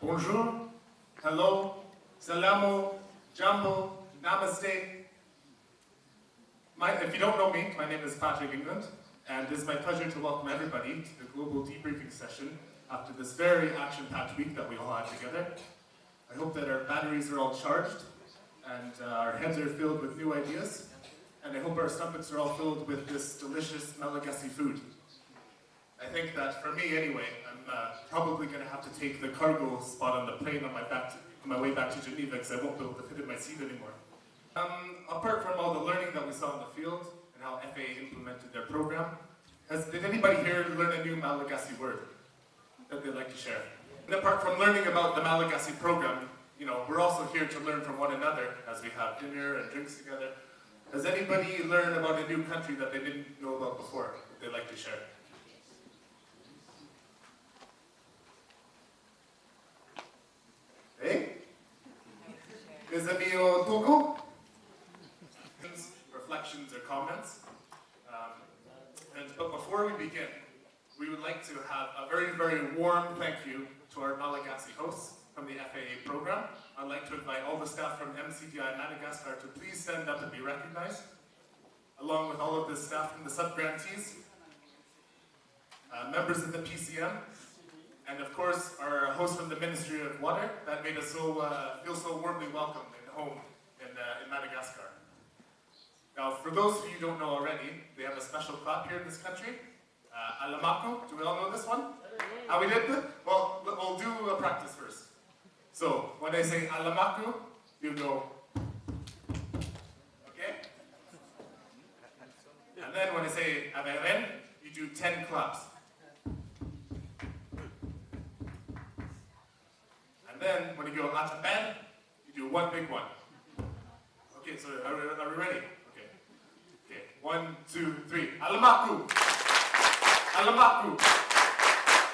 Bonjour, hello, salamu, jambo, namaste. If you don't know me, my name is Patrick England, and it is my pleasure to welcome everybody to the global debriefing session after this very action-packed week that we all had together. I hope that our batteries are all charged, and our heads are filled with new ideas, and I hope our stomachs are all filled with this delicious Malagasy food. I think that for me anyway, I'm probably going to have to take the cargo spot on the plane on my way back to Geneva because I won't be able to fit in my seat anymore. Apart from all the learning that we saw in the field and how FAA implemented their program, did anybody here learn a new Malagasy word that they'd like to share? And apart from learning about the Malagasy program, you know, we're also here to learn from one another as we have dinner and drinks together. Has anybody learned about a new country that they didn't know about before that they'd like to share? Hey? Is it mio Togo? Reflections or comments. But before we begin, we would like to have a very, very warm thank you to our Malagasy hosts from the FAA program. I'd like to invite all the staff from MCDI Madagascar to please stand up and be recognized, along with all of the staff from the sub-grantees, members of the PCM, and of course our host from the Ministry of Water that made us feel so warmly welcome and home in Madagascar. Now, for those of you who don't know already, they have a special clap here in this country. Alamaku, do we all know this one? How we did it? Well, we'll do a practice first. So, when I say Alamaku, you go, okay? And then when I say Avril, you do 10 claps. And then when you go Avril, you do one big one. Okay, so are we ready? Okay, 1, 2, 3. Alamaku! Alamaku!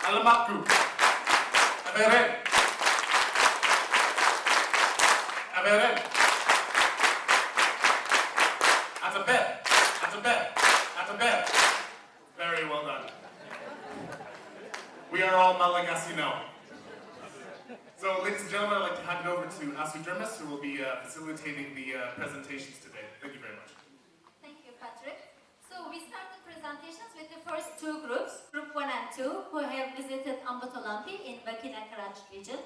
Alamaku! Avril! Avril! Avril! Very well done. We are all Malagasy now. So, ladies and gentlemen, I'd like to hand it over to Asu Dermis, who will be facilitating the presentations today. Thank you very much. Thank you, Patrick. So, we start the presentations with the first two groups, Group 1 and 2, who have visited Ambotolampi in Burkina Karach region.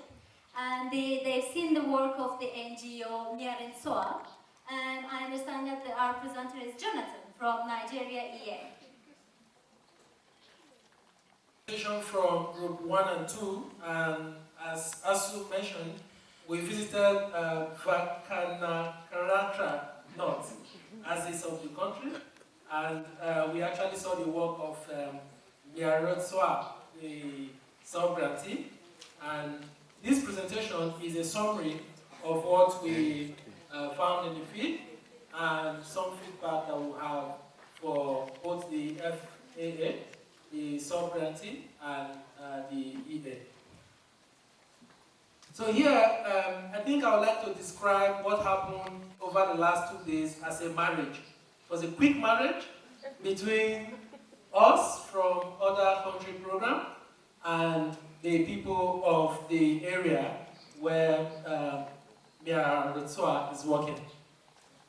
And they've seen the work of the NGO Miarin Soa. And I understand that our presenter is Jonathan from Nigeria EA. From Group 1 and 2, and as Asu mentioned, we visited Vakankaratra North, as is of the country, and we actually saw the work of Miarotswa, the sub-grantee, and this presentation is a summary of what we found in the field and some feedback that we have for both the FAA, the sub-grantee, and the EA. So here, I think I would like to describe what happened over the last 2 days as a marriage. It was a quick marriage between us from other country program and the people of the area where Mia Retsua is working.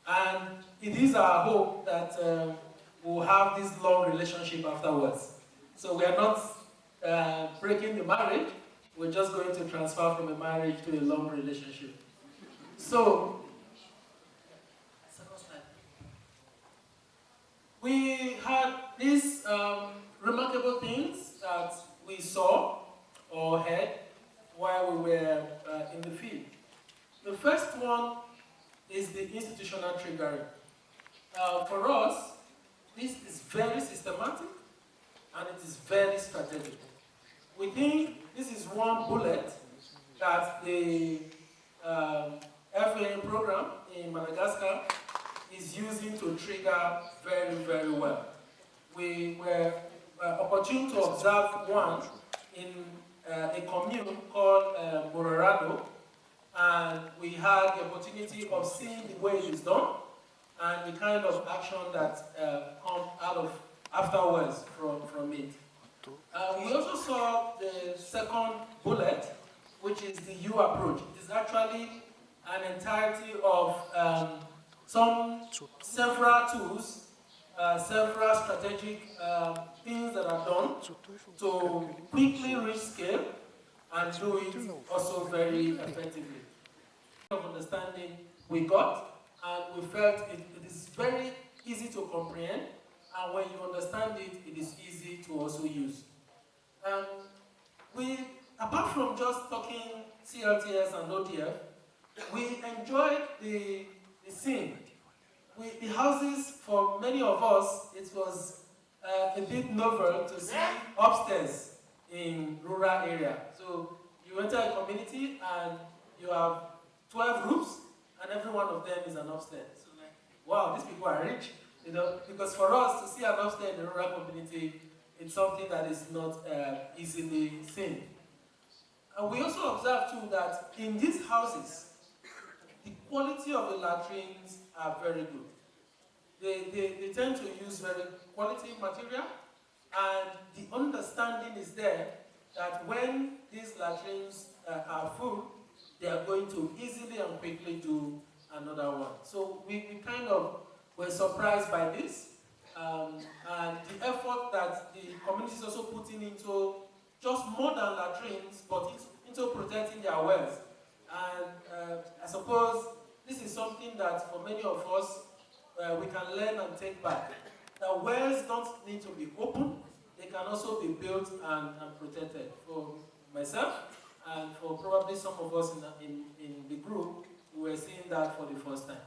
And it is our hope that we'll have this long relationship afterwards. So we are not breaking the marriage, we're just going to transfer from a marriage to a long relationship. So, we had these remarkable things that we saw or heard while we were in the field. The first one is the institutional triggering. For us, this is very systematic and it is very strategic. We think this is one bullet that the FAA program in Madagascar is using to trigger very, very well. We were opportune to observe one in a commune called Bororado, and we had the opportunity of seeing the way it is done and the kind of action that comes out of afterwards from it. We also saw the second bullet which is the U approach. It is actually an entirety of several tools, several strategic things that are done to quickly reach scale and do it also very effectively. Of understanding we got, and we felt it is very easy to comprehend, and when you understand it, it is easy to also use. Apart from just talking CLTS and ODF, we enjoyed the scene. The houses, for many of us, it was a bit novel to see upstairs in rural area. So you enter a community and you have 12 roofs, and every one of them is an upstairs. So like, wow, these people are rich, you know, because for us to see an upstairs in a rural community, it's something that is not easily seen. And we also observe too that in these houses, the quality of the latrines are very good. They tend to use very quality material, and the understanding is there that when these latrines are full, they are going to easily and quickly do another one. So we kind of were surprised by this, and the effort that the community is also putting into just modern latrines, but into protecting their wells. And I suppose this is something that for many of us, we can learn and take back. That wells don't need to be open, they can also be built and protected. For myself, and for probably some of us in the group, we were seeing that for the first time.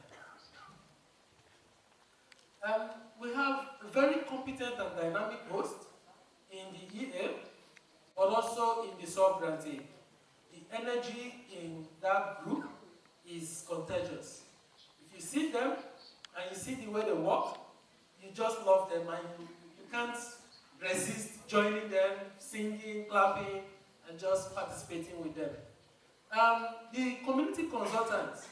We have a very competent and dynamic host in the EA, but also in the sub-grantee. The energy in that group is contagious. If you see them and you see the way they walk, you just love them, and you can't resist joining them, singing, clapping, and just participating with them. The community consultants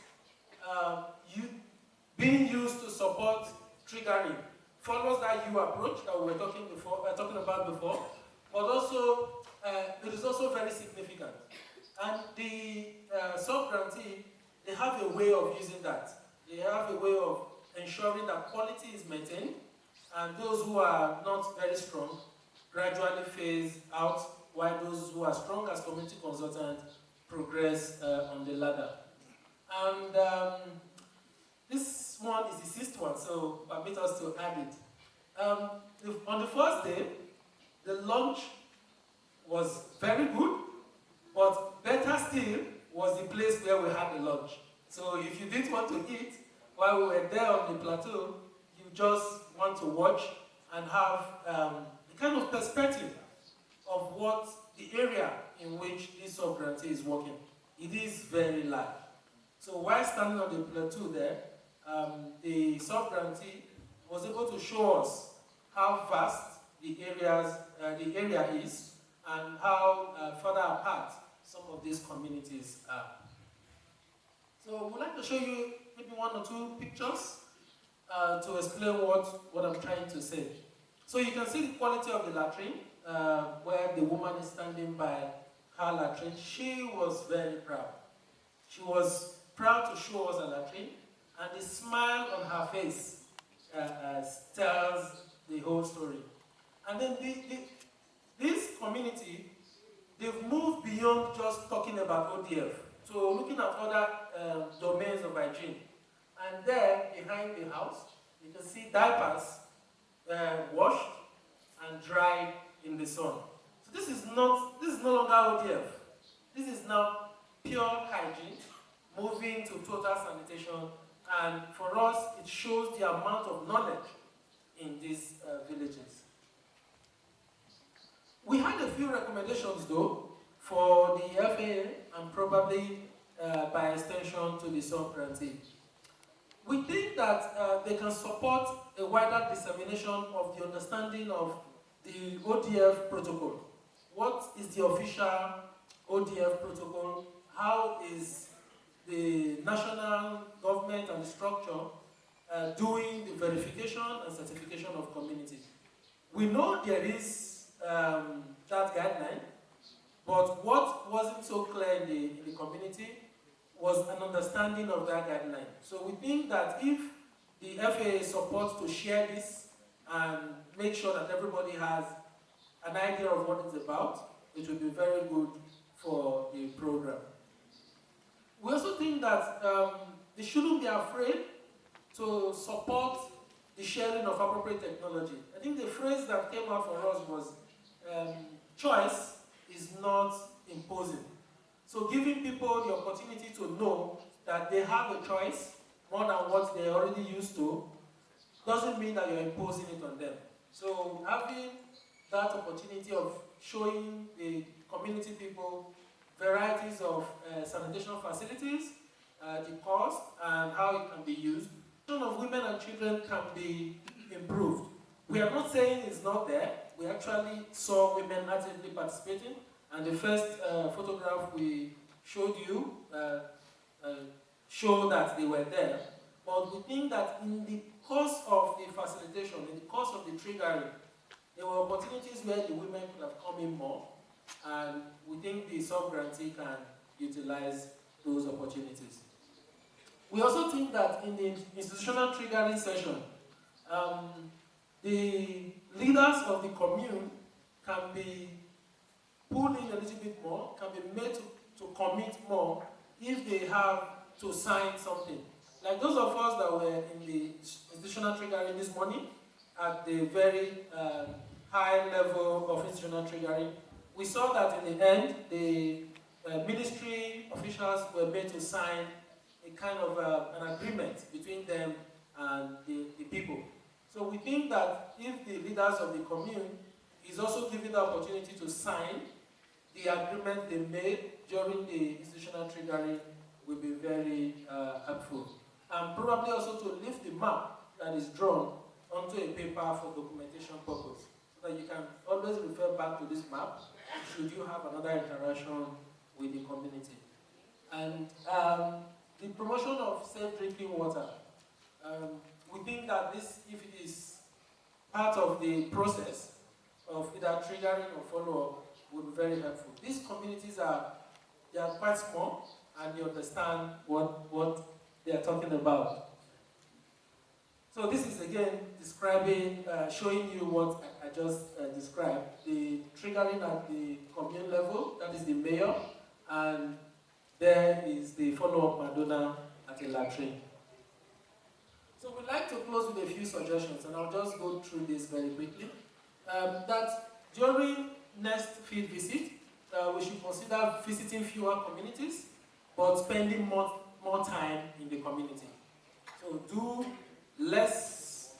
being used to support triggering follows that U approach that we were talking about before, but also it is also very significant. And the sub-grantee, they have a way of using that. They have a way of ensuring that quality is maintained, and those who are not very strong gradually phase out, while those who are strong as community consultants progress on the ladder. And this one is the 6th one, so permit us to add it. On the first day, the lunch was very good, but better still was the place where we had the lunch. So if you didn't want to eat while we were there on the plateau, you just want to watch and have a kind of perspective of what the area in which this sub-grantee is working. It is very large. So while standing on the plateau there, the sub-grantee was able to show us how vast the area is, and how further apart some of these communities are. So we'd like to show you maybe 1 or 2 pictures to explain what I'm trying to say. So you can see the quality of the latrine, where the woman is standing by her latrine. She was very proud. She was proud to show us a latrine, and the smile on her face tells the whole story. And then this community, they've moved beyond just talking about ODF, so looking at other domains of hygiene. And there, behind the house, you can see diapers washed and dried in the sun. So this is no longer ODF. This is now pure hygiene, moving to total sanitation. And for us, it shows the amount of knowledge in these villages. We had a few recommendations, though, for the FAA and probably by extension to the sub-grantee. We think that they can support a wider dissemination of the understanding of the ODF protocol. What is the official ODF protocol? How is the national government and the structure doing the verification and certification of communities? We know there is that guideline, But what wasn't so clear in the community was an understanding of that guideline. So we think that if the FAA supports to share this and make sure that everybody has an idea of what it's about, it will be very good for the program. We also think that they shouldn't be afraid to support the sharing of appropriate technology. I think the phrase that came out for us was choice is not imposing. So giving people the opportunity to know that they have a choice more than what they're already used to doesn't mean that you're imposing it on them. So having that opportunity of showing the community people varieties of sanitation facilities, the cost, and how it can be used. The situation of women and children can be improved. We are not saying it's not there. We actually saw women actively participating, and the first photograph we showed you showed that they were there. But we think that in the course of the facilitation, in the course of the triggering, there were opportunities where the women could have come in more, and we think the sub-grantee can utilize those opportunities. We also think that in the institutional triggering session, the leaders of the commune can be pulled in a little bit more, can be made to commit more if they have to sign something. Like those of us that were in the institutional triggering this morning, at the very high level of institutional triggering, we saw that in the end, the ministry officials were made to sign a kind of an agreement between them and the people. So we think that if the leaders of the commune is also given the opportunity to sign the agreement they made during the institutional triggering, will be very helpful. And probably also to lift the map that is drawn onto a paper for documentation purpose, so that you can always refer back to this map should you have another interaction with the community. And the promotion of safe drinking water. We think that this, if it is part of the process of either triggering or follow-up, will be very helpful. These communities they are quite small, and they understand what they are talking about. So this is again describing, showing you what I just described. The triggering at the commune level, that is the mayor, and there is the follow-up Madonna at a latrine. So we'd like to close with a few suggestions, and I'll just go through this very quickly. That during next field visit, we should consider visiting fewer communities, but spending more time in the community. So do less,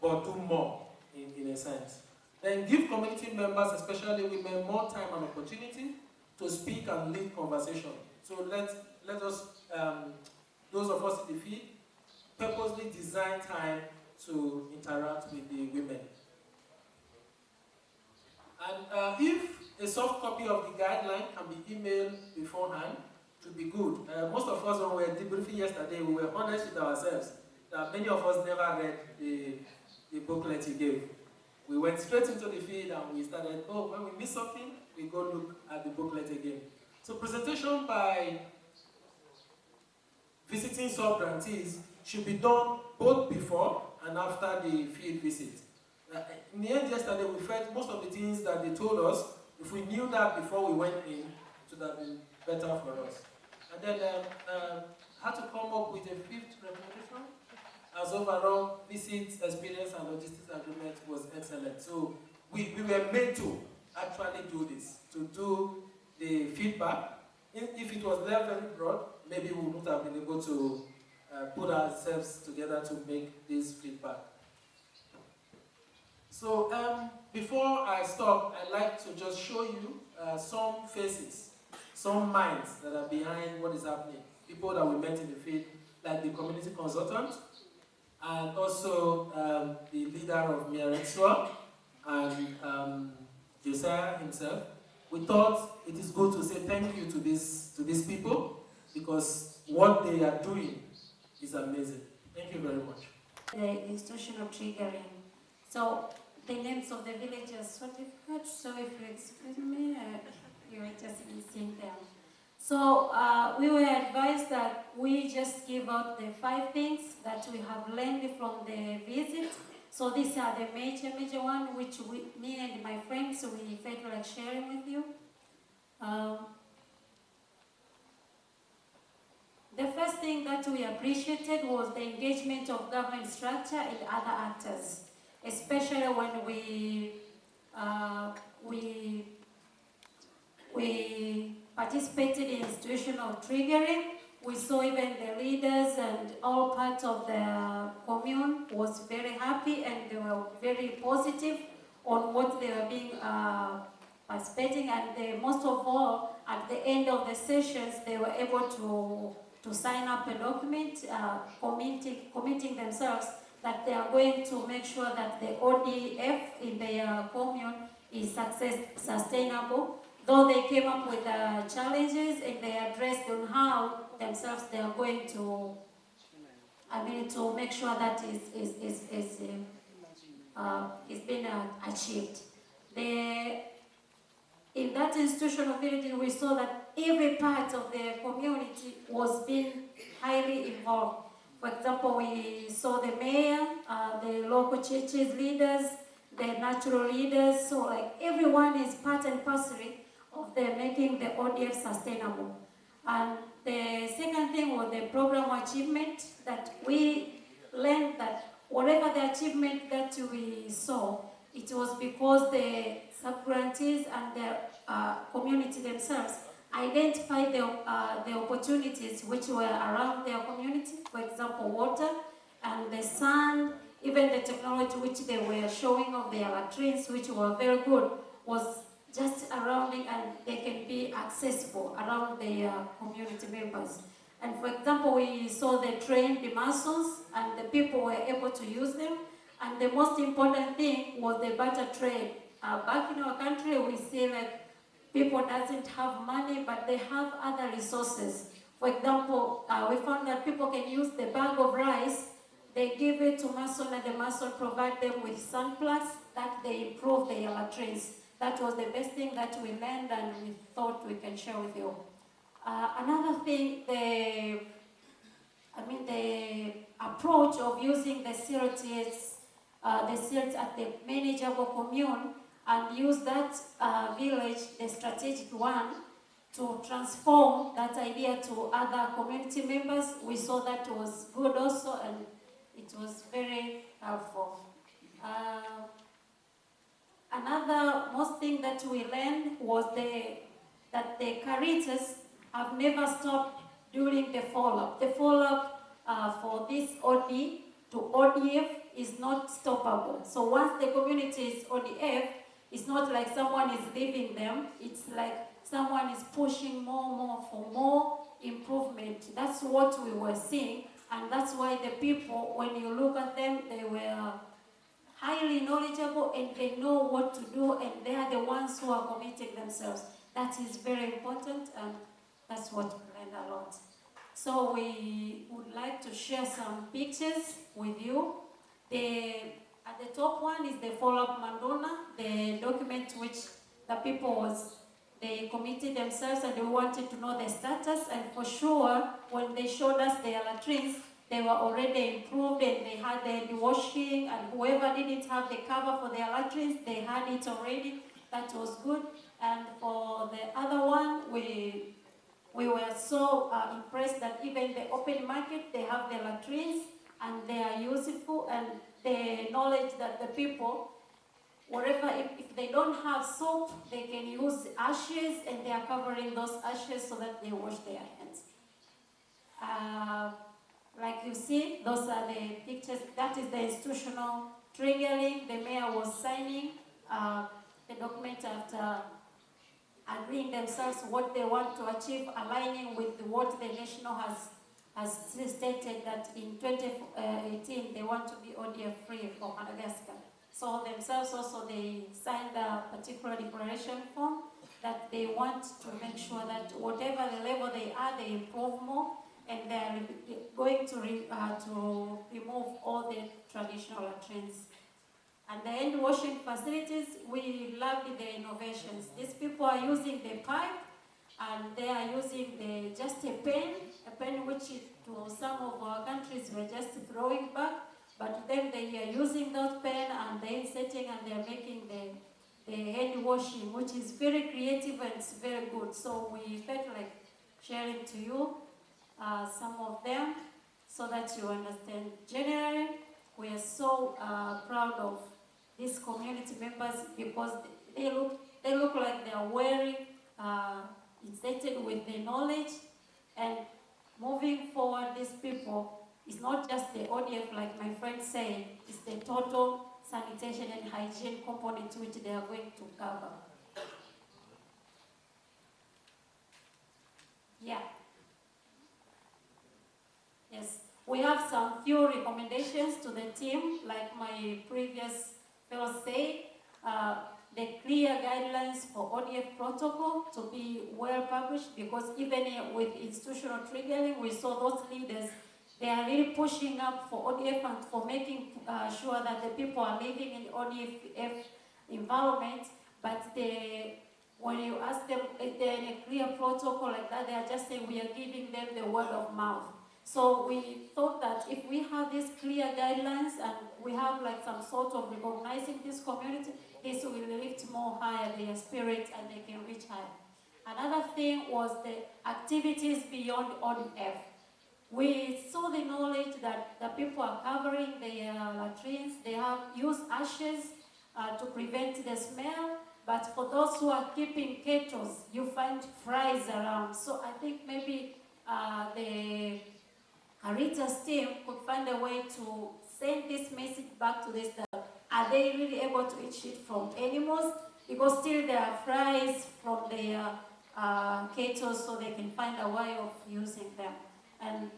but do more, in a sense. Then give community members, especially women, more time and opportunity to speak and lead conversation. So let us, those of us in the field, purposely design time to interact with the women. And if a soft copy of the guideline can be emailed beforehand, it would be good. Most of us, when we were debriefing yesterday, we were honest with ourselves that many of us never read the booklet you gave. We went straight into the field and we started, when we miss something, we go look at the booklet again. So presentation by visiting sub-grantees should be done both before and after the field visit. In the end yesterday, we felt most of the things that they told us, if we knew that before we went in, it would have been better for us. And then had to come up with a fifth recommendation, as overall visit experience and logistics agreement was excellent. So we were made to actually do this, to do the feedback. If it was there very broad, maybe we would not have been able to put ourselves together to make this feedback. So before I stop, I'd like to just show you some faces, some minds that are behind what is happening. People that we met in the field, like the community consultant, and also the leader of Miaretsua, and Josiah himself. We thought it is good to say thank you to these people, because what they are doing is amazing. Thank you very much. The institutional triggering. So the names of the villages, what difficult, so if you excuse me, you will just So we were advised that we just give out the 5 things that we have learned from the visit. So these are the major one, which me and my friends, we felt like sharing with you. The first thing that we appreciated was the engagement of government structure and other actors, especially when we participated in institutional triggering. We saw even the leaders and all parts of the commune was very happy, and they were very positive on what they were being participating, and most of all, at the end of the sessions, they were able to sign up a document committing themselves that they are going to make sure that the ODF in their commune is sustainable. Though they came up with challenges and they addressed on how themselves they are going to, to make sure that is being achieved. In that institutional village, we saw that every part of the community was being highly involved. For example, we saw the mayor, the local churches leaders, the natural leaders, so like everyone is part and parcel of the making the ODF sustainable. And the second thing was the program achievement, that we learned that whatever the achievement that we saw, it was because the sub-grantees and the community themselves identified the opportunities which were around their community, for example, water and the sun, even the technology which they were showing of their latrines, which were very good, was just around it, and they can be accessible around the community members. And for example, we saw the trained masons, and the people were able to use them. And the most important thing was the barter trade. Back in our country, we see like people doesn't have money, but they have other resources. For example, we found that people can use the bag of rice, they give it to mason, and the mason provide them with sun plugs that they improve their latrines. That was the best thing that we learned, and we thought we can share with you. Another thing, the approach of using the CLTs at the manageable commune, and use that village, the strategic one, to transform that idea to other community members. We saw that was good also, and it was very helpful. Another most thing that we learned was that the Caritas have never stopped during the follow-up. The follow-up for this OD to ODF is not stoppable. So once the community is ODF, it's not like someone is leaving them. It's like someone is pushing more for more improvement. That's what we were seeing, and that's why the people, when you look at them, they were highly knowledgeable, and they know what to do, and they are the ones who are committing themselves. That is very important, and that's what we learned a lot. So we would like to share some pictures with you. At the top one is the follow-up Mandona, the document which the people they committed themselves, and they wanted to know the status, and for sure, when they showed us their latrines, they were already improved, and they had the washing, and whoever didn't have the cover for their latrines, they had it already. That was good. And for the other one, we were so impressed that even the open market, they have the latrines, and they are useful, and the knowledge that the people, whatever, if they don't have soap, they can use ashes, and they are covering those ashes so that they wash their hands. Like you see, those are the pictures. That is the institutional triggering. The mayor was signing the document after agreeing themselves what they want to achieve, aligning with what the national has stated that in 2018 they want to be ODF free for Madagascar. So themselves also they signed a particular declaration form that they want to make sure that whatever the level they are, they improve more, and they are going to remove all the traditional latrines. And the hand washing facilities, we loved the innovations. These people are using the pipe, and they are using just a pen which to some of our countries were just throwing back, but then they are using that pen and they're setting and they're making the hand washing, which is very creative and it's very good. So we felt like sharing to you some of them so that you understand. Generally, we are so proud of these community members because they look like they are very excited with the knowledge, and moving forward, these people, it's not just the ODF like my friend said, it's the total sanitation and hygiene component which they are going to cover. Yeah. Yes. We have some few recommendations to the team, like my previous fellow said, the clear guidelines for ODF protocol to be well published, because even with institutional triggering, we saw those leaders, they are really pushing up for ODF and for making sure that the people are living in ODF environment, but when you ask them if they're in a clear protocol like that, they are just saying we are giving them the word of mouth. So we thought that if we have these clear guidelines and we have like some sort of recognizing this community, this will lift more higher their spirit and they can reach higher. Another thing was the activities beyond ODF. We saw the knowledge that the people are covering their latrines, they have used ashes to prevent the smell, but for those who are keeping kettles, you find flies around. So I think maybe the Caritas team could find a way to send this message back to this, that are they really able to eat shit from animals? Because still there are flies from their kettles, so they can find a way of using them. And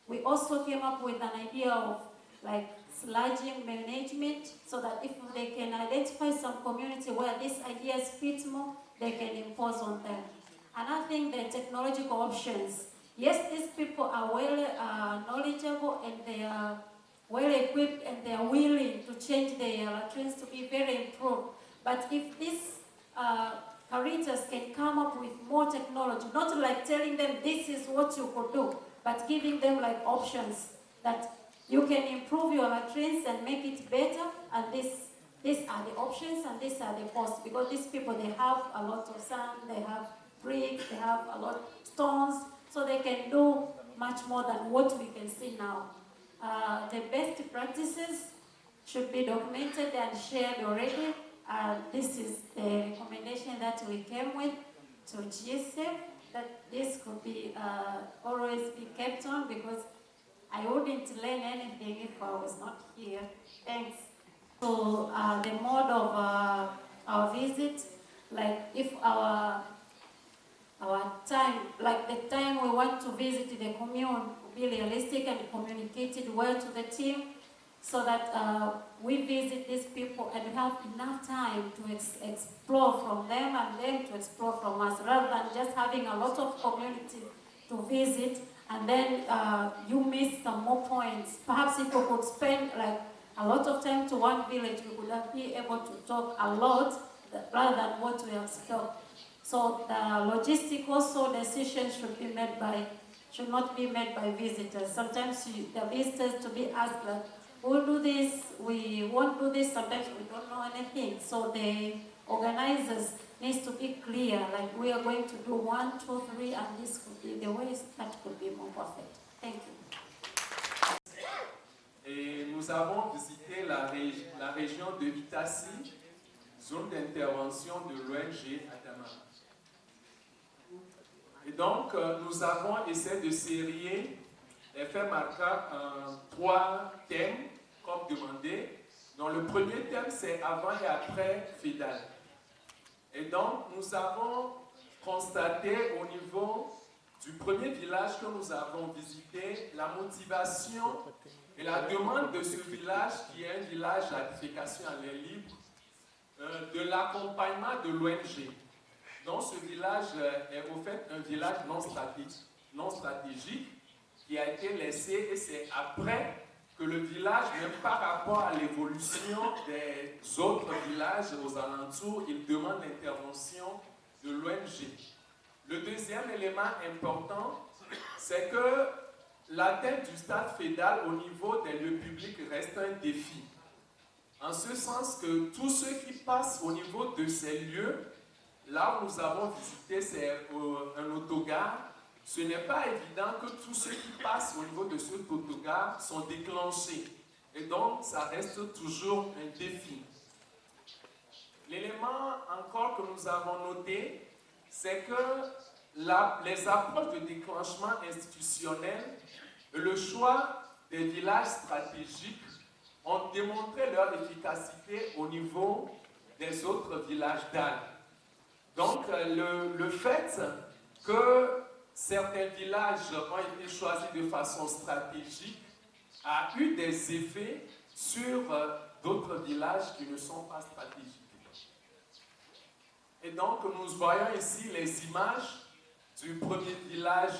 we also came up with an idea of like sludging management, so that if they can identify some community where these ideas fit more, they can impose on them. Another thing, the technological options. Yes, these people are well knowledgeable and they are well equipped and they are willing to change their latrines to be very improved. But if these Caritas can come up with more technology, not like telling them this is what you could do, but giving them like options that you can improve your latrines and make it better, and these are the options and these are the costs, because these people, they have a lot of sand, they have bricks, they have a lot of stones, so they can do much more than what we can see now. The best practices should be documented and shared already. This is the recommendation that we came with to GSF, that this could be always be kept on, because I wouldn't learn anything if I was not here. Thanks. So the mode of our visit, like if our time, like the time we want to visit the commune, will be realistic and communicated well to the team, so that we visit these people and we have enough time to explore from them and them to explore from us, rather than just having a lot of community to visit and then you miss some more points. Perhaps if we could spend like a lot of time to one village, we would have been able to talk a lot rather than what we have spent. So the logistic also decisions should not be made by visitors. Sometimes the visitors to be asked like, we'll do this, we won't do this, sometimes we don't know anything. So the organizers needs to be clear, like we are going to do 1, 2, 3, and this could be the ways that could be more perfect. Thank you. Et nous avons visité la région de Itassi, zone d'intervention de l'ONG Adama. Et donc, nous avons essayé de sérier les faits marquants en 3 thèmes, comme demandé. Donc, le premier thème, c'est avant et après FIDAL. Et donc, nous avons constaté au niveau du premier village que nous avons visité, la motivation et la demande de ce village, qui est un village à éducation à l'air libre, de l'accompagnement de l'ONG. Donc ce village est au fait un village non stratégique qui a été laissé, et c'est après que le village, même par rapport à l'évolution des autres villages aux alentours, il demande l'intervention de l'ONG. Le deuxième élément important, c'est que l'atteinte du stade fédal au niveau des lieux publics reste un défi. En ce sens que tous ceux qui passent au niveau de ces lieux, là où nous avons visité, c'est un autogare, ce n'est pas évident que tous ceux qui passent au niveau de cet autogare sont déclenchés. Et donc, ça reste toujours un défi. L'élément encore que nous avons noté, c'est que les approches de déclenchement institutionnel et le choix des villages stratégiques ont démontré leur efficacité au niveau des autres villages d'Al. Donc, le fait que certains villages ont été choisis de façon stratégique a eu des effets sur d'autres villages qui ne sont pas stratégiques. Et donc, nous voyons ici les images du premier village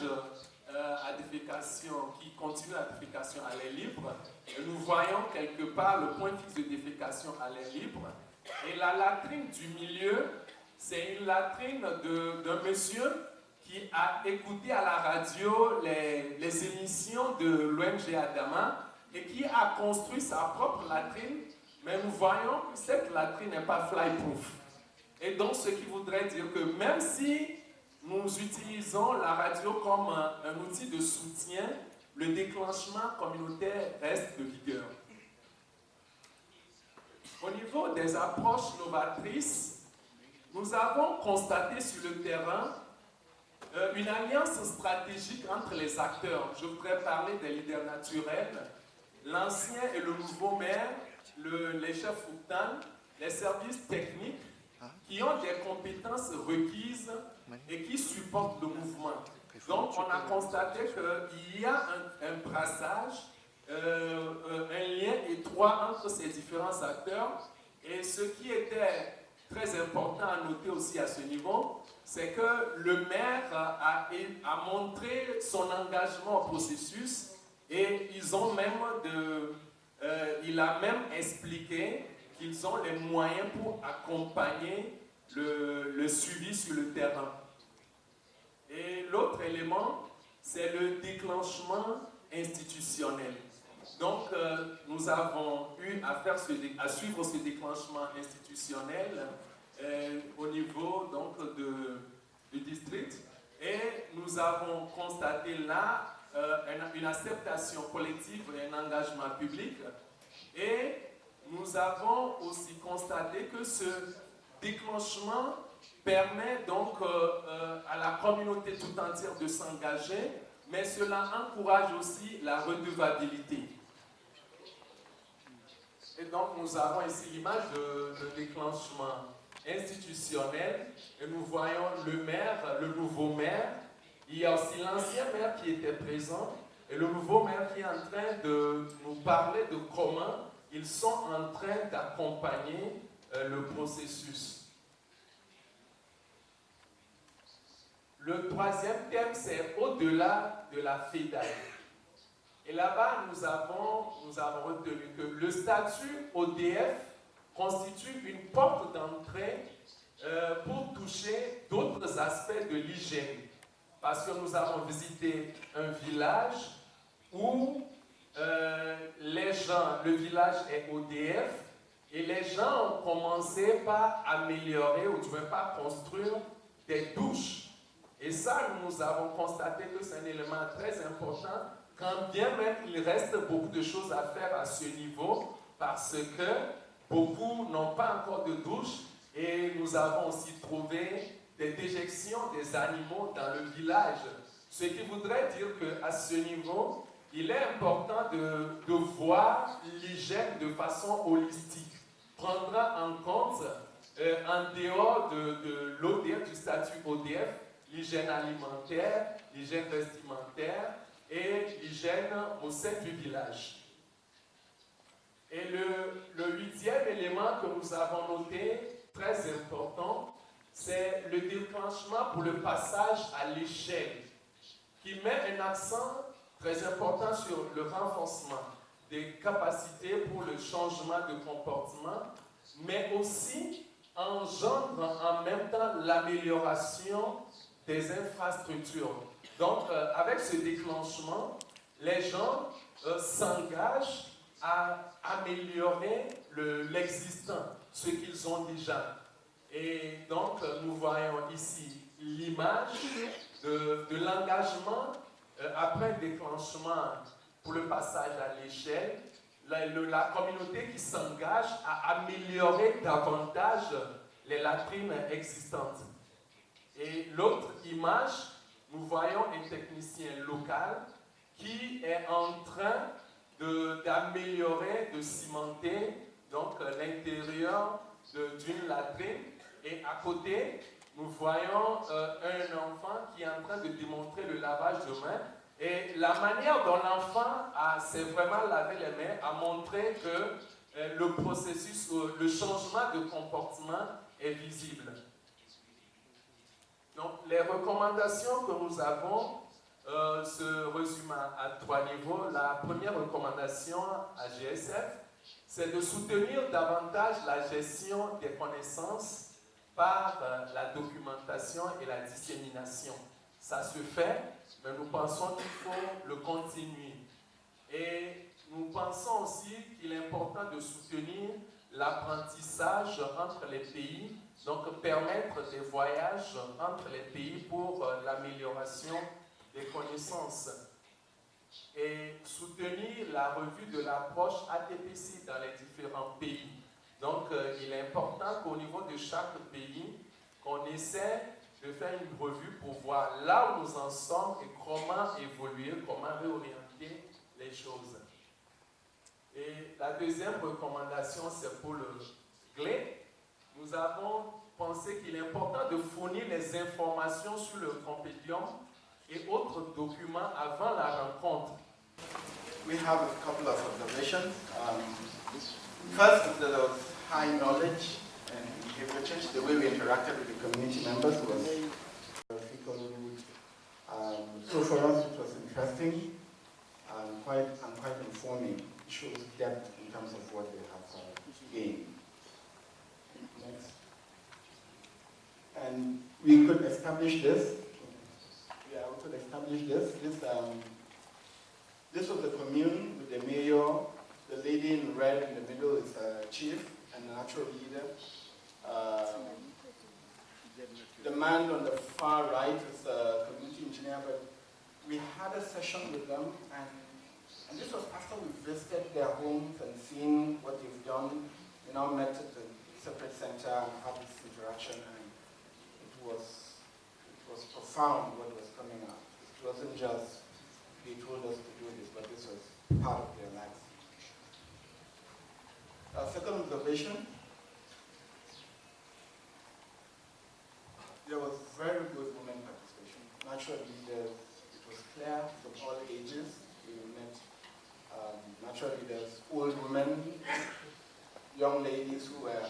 à défécation qui continue la défécation à l'air libre. Et nous voyons quelque part le point fixe de défécation à l'air libre. Et la latrine du milieu, c'est une latrine d'un monsieur qui a écouté à la radio les émissions de l'ONG Adama et qui a construit sa propre latrine. Mais nous voyons que cette latrine n'est pas fly-proof. Et donc, ce qui voudrait dire que même si nous utilisons la radio comme un outil de soutien, le déclenchement communautaire reste de vigueur. Au niveau des approches novatrices, nous avons constaté sur le terrain une alliance stratégique entre les acteurs. Je voudrais parler des leaders naturels, l'ancien et le nouveau maire, les chefs Foutan, les services techniques, qui ont des compétences requises et qui supportent le mouvement. Donc, on a constaté qu'il y a un brassage, un lien étroit entre ces différents acteurs. Et ce qui était très important à noter aussi à ce niveau, c'est que le maire a montré son engagement au processus et il a même expliqué qu'ils ont les moyens pour accompagner le suivi sur le terrain. Et l'autre élément, c'est le déclenchement institutionnel. Donc, nous avons eu à suivre ce déclenchement institutionnel au niveau donc, du district. Et nous avons constaté là une acceptation collective et un engagement public. Et nous avons aussi constaté que ce déclenchement permet donc à la communauté tout entière de s'engager, mais cela encourage aussi la redevabilité. Et donc nous avons ici l'image de déclenchement institutionnel, et nous voyons le maire, le nouveau maire. Il y a aussi l'ancien maire qui était présent, et le nouveau maire qui est en train de nous parler de comment ils sont en train d'accompagner le processus. Le troisième thème, c'est au-delà de la fédale. Et là-bas, nous avons retenu que le statut ODF constitue une porte d'entrée pour toucher d'autres aspects de l'hygiène. Parce que nous avons visité un village où les gens, le village est ODF, et les gens ont commencé par améliorer ou du moins par construire des douches. Et ça, nous avons constaté que c'est un élément très important, quand bien même il reste beaucoup de choses à faire à ce niveau, parce que beaucoup n'ont pas encore de douche, et nous avons aussi trouvé des déjections des animaux dans le village. Ce qui voudrait dire qu'à ce niveau, il est important de voir l'hygiène de façon holistique. Prendra en compte, en dehors de l'ODF, du statut ODF, l'hygiène alimentaire, l'hygiène vestimentaire et l'hygiène au sein du village. Et le huitième élément que nous avons noté, très important, c'est le déclenchement pour le passage à l'échelle, qui met un accent très important sur le renforcement des capacités pour le changement de comportement, mais aussi engendre en même temps l'amélioration des infrastructures. Donc, avec ce déclenchement, les gens s'engagent à améliorer l'existant, ce qu'ils ont déjà. Et donc, nous voyons ici l'image de l'engagement après le déclenchement pour le passage à l'échelle, la communauté qui s'engage à améliorer davantage les latrines existantes. Et l'autre image, nous voyons un technicien local qui est en train d'améliorer, de cimenter donc l'intérieur d'une latrine. Et à côté, nous voyons un enfant qui est en train de démontrer le lavage de mains. Et la manière dont l'enfant s'est vraiment lavé les mains a montré que le processus, le changement de comportement est visible. Donc, les recommandations que nous avons se résument à 3 niveaux. La première recommandation à GSF, c'est de soutenir davantage la gestion des connaissances par la documentation et la dissémination. Ça se fait, mais nous pensons qu'il faut le continuer. Et nous pensons aussi qu'il est important de soutenir l'apprentissage entre les pays, donc permettre des voyages entre les pays pour l'amélioration des connaissances. Et soutenir la revue de l'approche ATPC dans les différents pays. Donc, il est important qu'au niveau de chaque pays, qu'on essaie de faire une revue pour voir là où nous en sommes et comment évoluer, comment réorienter les choses. Et la deuxième recommandation, c'est pour le GLE. Nous avons pensé qu'il est important de fournir les informations sur le compendium et autres documents avant la rencontre. We have a couple of observations. First, there was high knowledge and behavior change. The way we interacted with the community members was so for us it was interesting and quite informing. It shows depth in terms of what they have gained. Next. And we could establish this. Yeah, we could establish this. This was the commune with the mayor. The lady in red in the middle is a chief and a natural leader. The man on the far right is a community engineer, but we had a session with them, and this was after we visited their homes and seen what they've done. We now met at the separate center and had this interaction, and it was profound what was coming out. It wasn't just they told us to do this, but this was part of their lives. Second observation, there was very good women participation. Naturally, it was clear from all ages. We met, naturally, there's old women, young ladies who were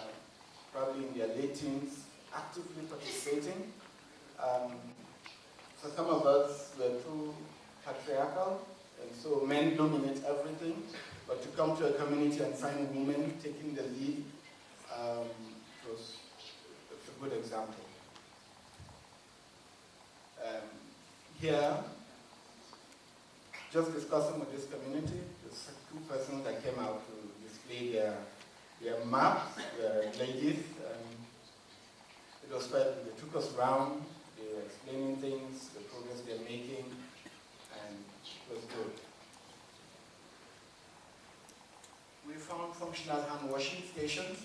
probably in their late teens, actively participating. For some of us, we're too patriarchal, and so men dominate everything. But to come to a community and find women taking the lead, it's a good example. Here, just discussing with this community, there's 2 persons that came out to display their maps, their ladies. It was quite, they took us around, they were explaining things, the progress they're making, and it was good. We found functional hand washing stations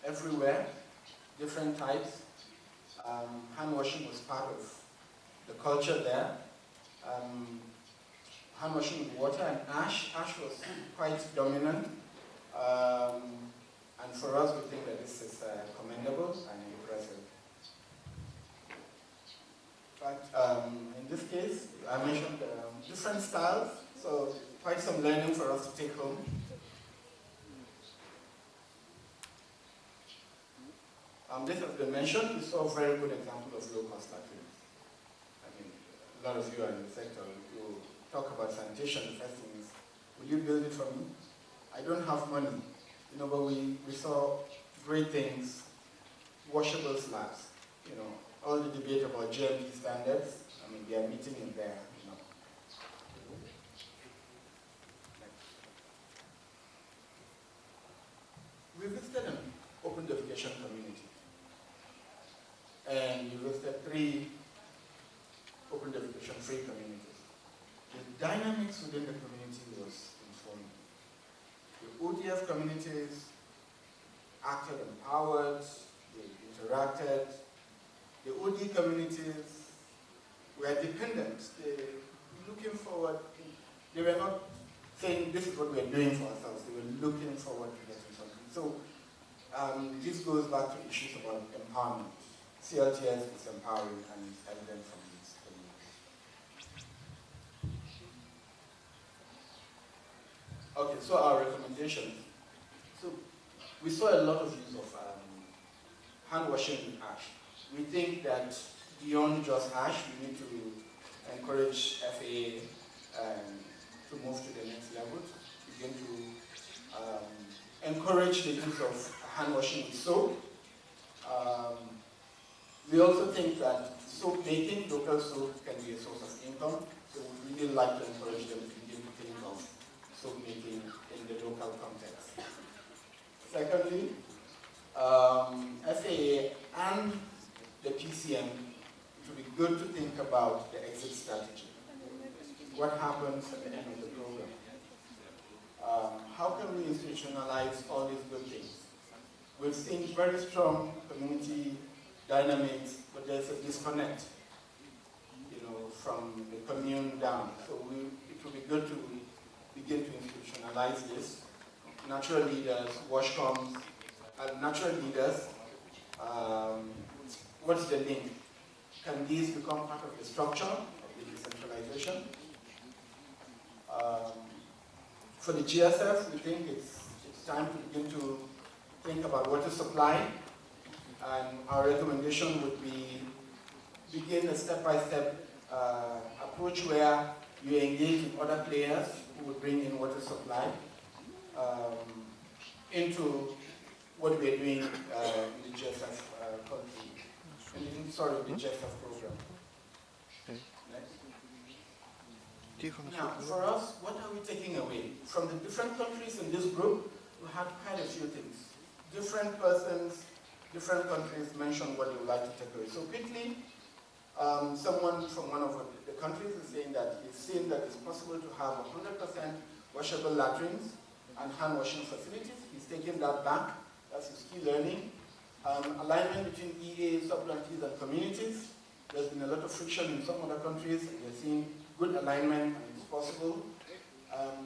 everywhere, different types. Hand washing was part of the culture there. Hand washing with water and ash. Ash was quite dominant. And for us, we think that this is commendable and impressive. But in this case, I mentioned different styles, so quite some learning for us to take home. This has been mentioned. We saw a very good example of low-cost latrines. I mean, a lot of you are in the sector. You talk about sanitation. The first thing is, will you build it for me? I don't have money. You know, but we saw great things, washable slabs, you know, all the debate about GMP standards, I mean, they are meeting in there, you know. We visited an open defecation community, and we visited 3 open defecation free communities. The dynamics within the community was informing. The ODS communities acted empowered, they interacted. The OD communities were dependent. They were looking forward. They were not saying this is what we are doing for ourselves. They were looking forward to getting something. So this goes back to issues about empowerment. CLTS is empowering and it's evident from these communities. Okay, so our recommendations. So we saw a lot of use of hand washing with ash. We think that beyond just ash, we need to encourage FAA to move to the next level, to begin to encourage the use of hand washing with soap. We also think that soap making, local soap, can be a source of income, so we really like to encourage them to begin to think of soap making in the local context. Secondly, FAA and the PCM, it would be good to think about the exit strategy. What happens at the end of the program? How can we institutionalize all these good things? We've seen very strong community dynamics, but there's a disconnect, you know, from the commune down. So it would be good to begin to institutionalize this. Natural leaders, washcoms, natural leaders, what's the link? Can these become part of the structure of the decentralization? For the GSF, we think it's time to begin to think about water supply, and our recommendation would be begin a step-by-step approach where you engage with other players who would bring in water supply into what we're doing in the GSF country. The GSF program. Next. Now, for us, what are we taking away? From the different countries in this group, we had quite a few things. Different persons, different countries mentioned what they would like to take away. So quickly, someone from one of the countries is saying that he's seen that it's possible to have 100% washable latrines and hand washing facilities. He's taken that back. That's his key learning. Alignment between EA, sub-grantees, and communities. There's been a lot of friction in some other countries. We're seeing good alignment, and it's possible.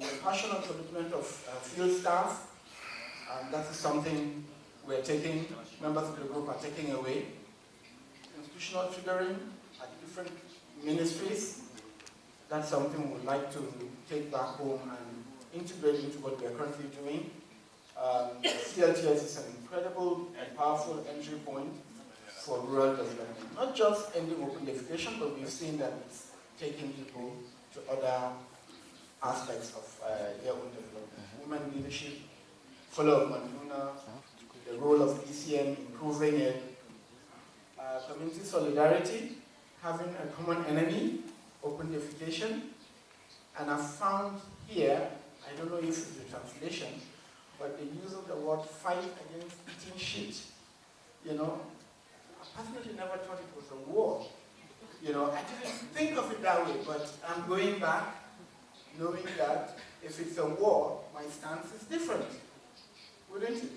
The passion and commitment of field staff, that is something we're taking, members of the group are taking away. Institutional triggering at different ministries, that's something we'd like to take back home and integrate into what we're currently doing. CLTS is an incredible and powerful entry point for rural development. Not just ending open defecation, but we've seen that it's taking people to other aspects of their own development. Women leadership, follow-up Manduna, the role of PCM, improving it, community solidarity, having a common enemy, open defecation, and I've found here, I don't know if it's a translation, but the use of the word fight against eating shit, you know, I personally never thought it was a war. You know, I didn't think of it that way, but I'm going back knowing that if it's a war, my stance is different, wouldn't it?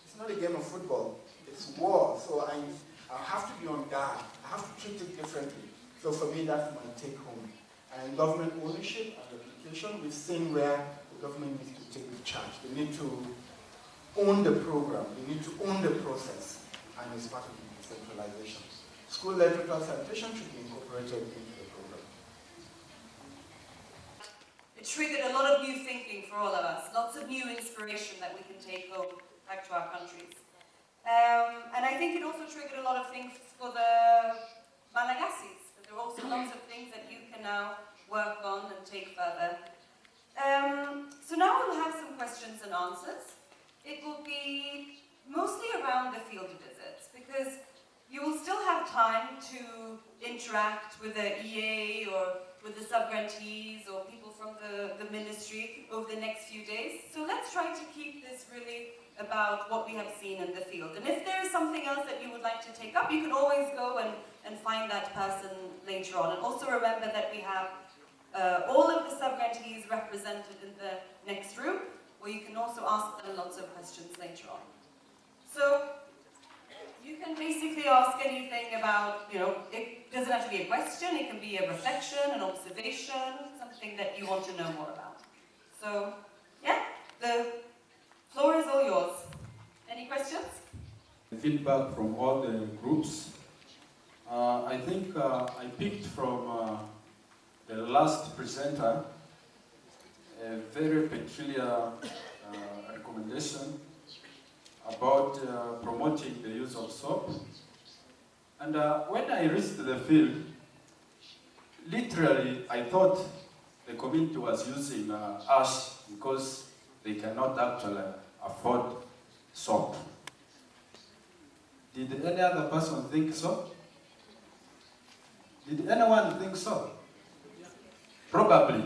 It's not a game of football, it's war, so I have to be on guard, I have to treat it differently. So for me, that's my take home. And government ownership and replication, we've seen where the government needs to take the charge. They need to own the program, they need to own the process, and it's part of the decentralization. School-led total sanitation should be incorporated into the program. It triggered a lot of new thinking for all of us, lots of new inspiration that we can take home back to our countries. And I think it also triggered a lot of things for the Malagasis. There are also lots of things that you can now work on and take further. So now we'll have some questions and answers. It will be mostly around the field visits, because you will still have time to interact with the EA or with the sub-grantees or people from the ministry over the next few days. So let's try to keep this really about what we have seen in the field. And if there is something else that you would like to take up, you can always go and find that person later on. And also remember that we have all of the sub-grantees represented in the next room, where you can also ask them lots of questions later on. So you can basically ask anything about, it doesn't have to be a question, it can be a reflection, an observation, something that you want to know more about. So, yeah, the floor is all yours. Any questions? Feedback from all the groups. I think I picked from the last presenter a very peculiar recommendation about promoting the use of soap. And when I reached the field, literally I thought the community was using ash because they cannot actually afford soap. Did any other person think so? Did anyone think so? Probably.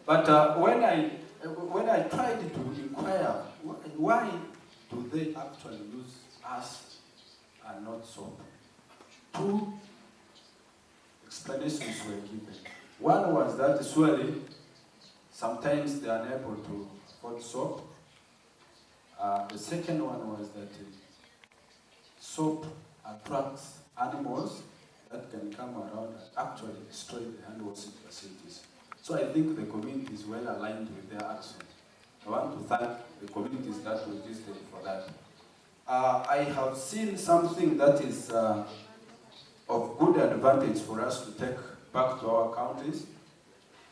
But when I tried to inquire why do they actually use ash and not soap, two explanations were given. One was that surely sometimes they are unable to afford soap. The second one was that soap attracts animals that can come around and actually destroy the hand washing facilities. So I think the community is well aligned with their action. I want to thank the communities that registered for that. I have seen something that is of good advantage for us to take back to our counties.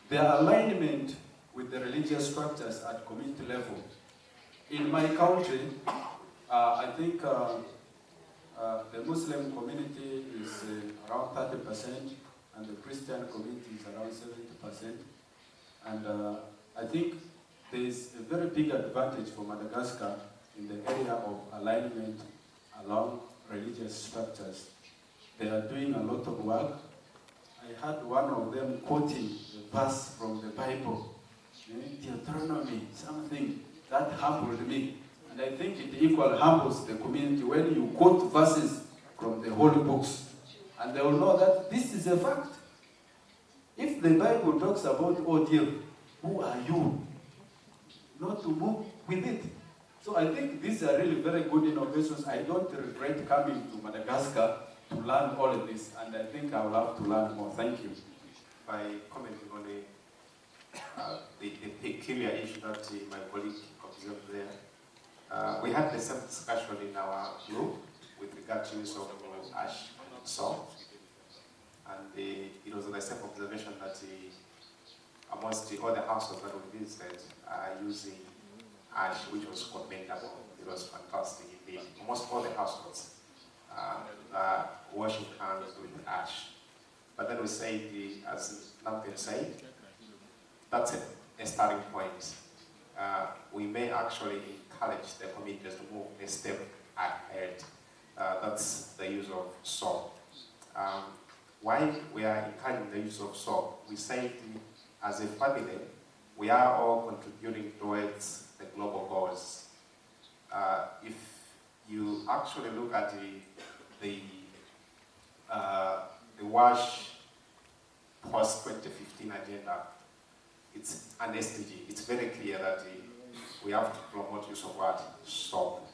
The alignment with the religious structures at community level. In my country, I think the Muslim community is around 30%, and the Christian community is around 70%. And I think there is a very big advantage for Madagascar in the area of alignment along religious structures. They are doing a lot of work. I had one of them quoting the verse from the Bible, Deuteronomy, something that humbled me. And I think it equally humbles the community when you quote verses from the holy books. And they will know that this is a fact. If the Bible talks about ordeal, who are you not to move with it? So I think these are really very good innovations. I don't regret coming to Madagascar to learn all of this, and I think I will have to learn more. Thank you. By commenting on the peculiar issue that my colleague observed there, we had the same discussion in our group with regard to use of ash and salt. And it was the same observation that amongst all the households that we visited are using ash, which was commendable. It was fantastic indeed. Almost all the households are washing hands with ash. But then we say, as Nathan said, that's a starting point. We may actually encourage the communities to move a step ahead. That's the use of soap. Why we are encouraging the use of soap? We say as a family, we are all contributing towards the global goals. If you actually look at the WASH post-2015 agenda, it's an SDG. It's very clear that we have to promote use of what? Soap.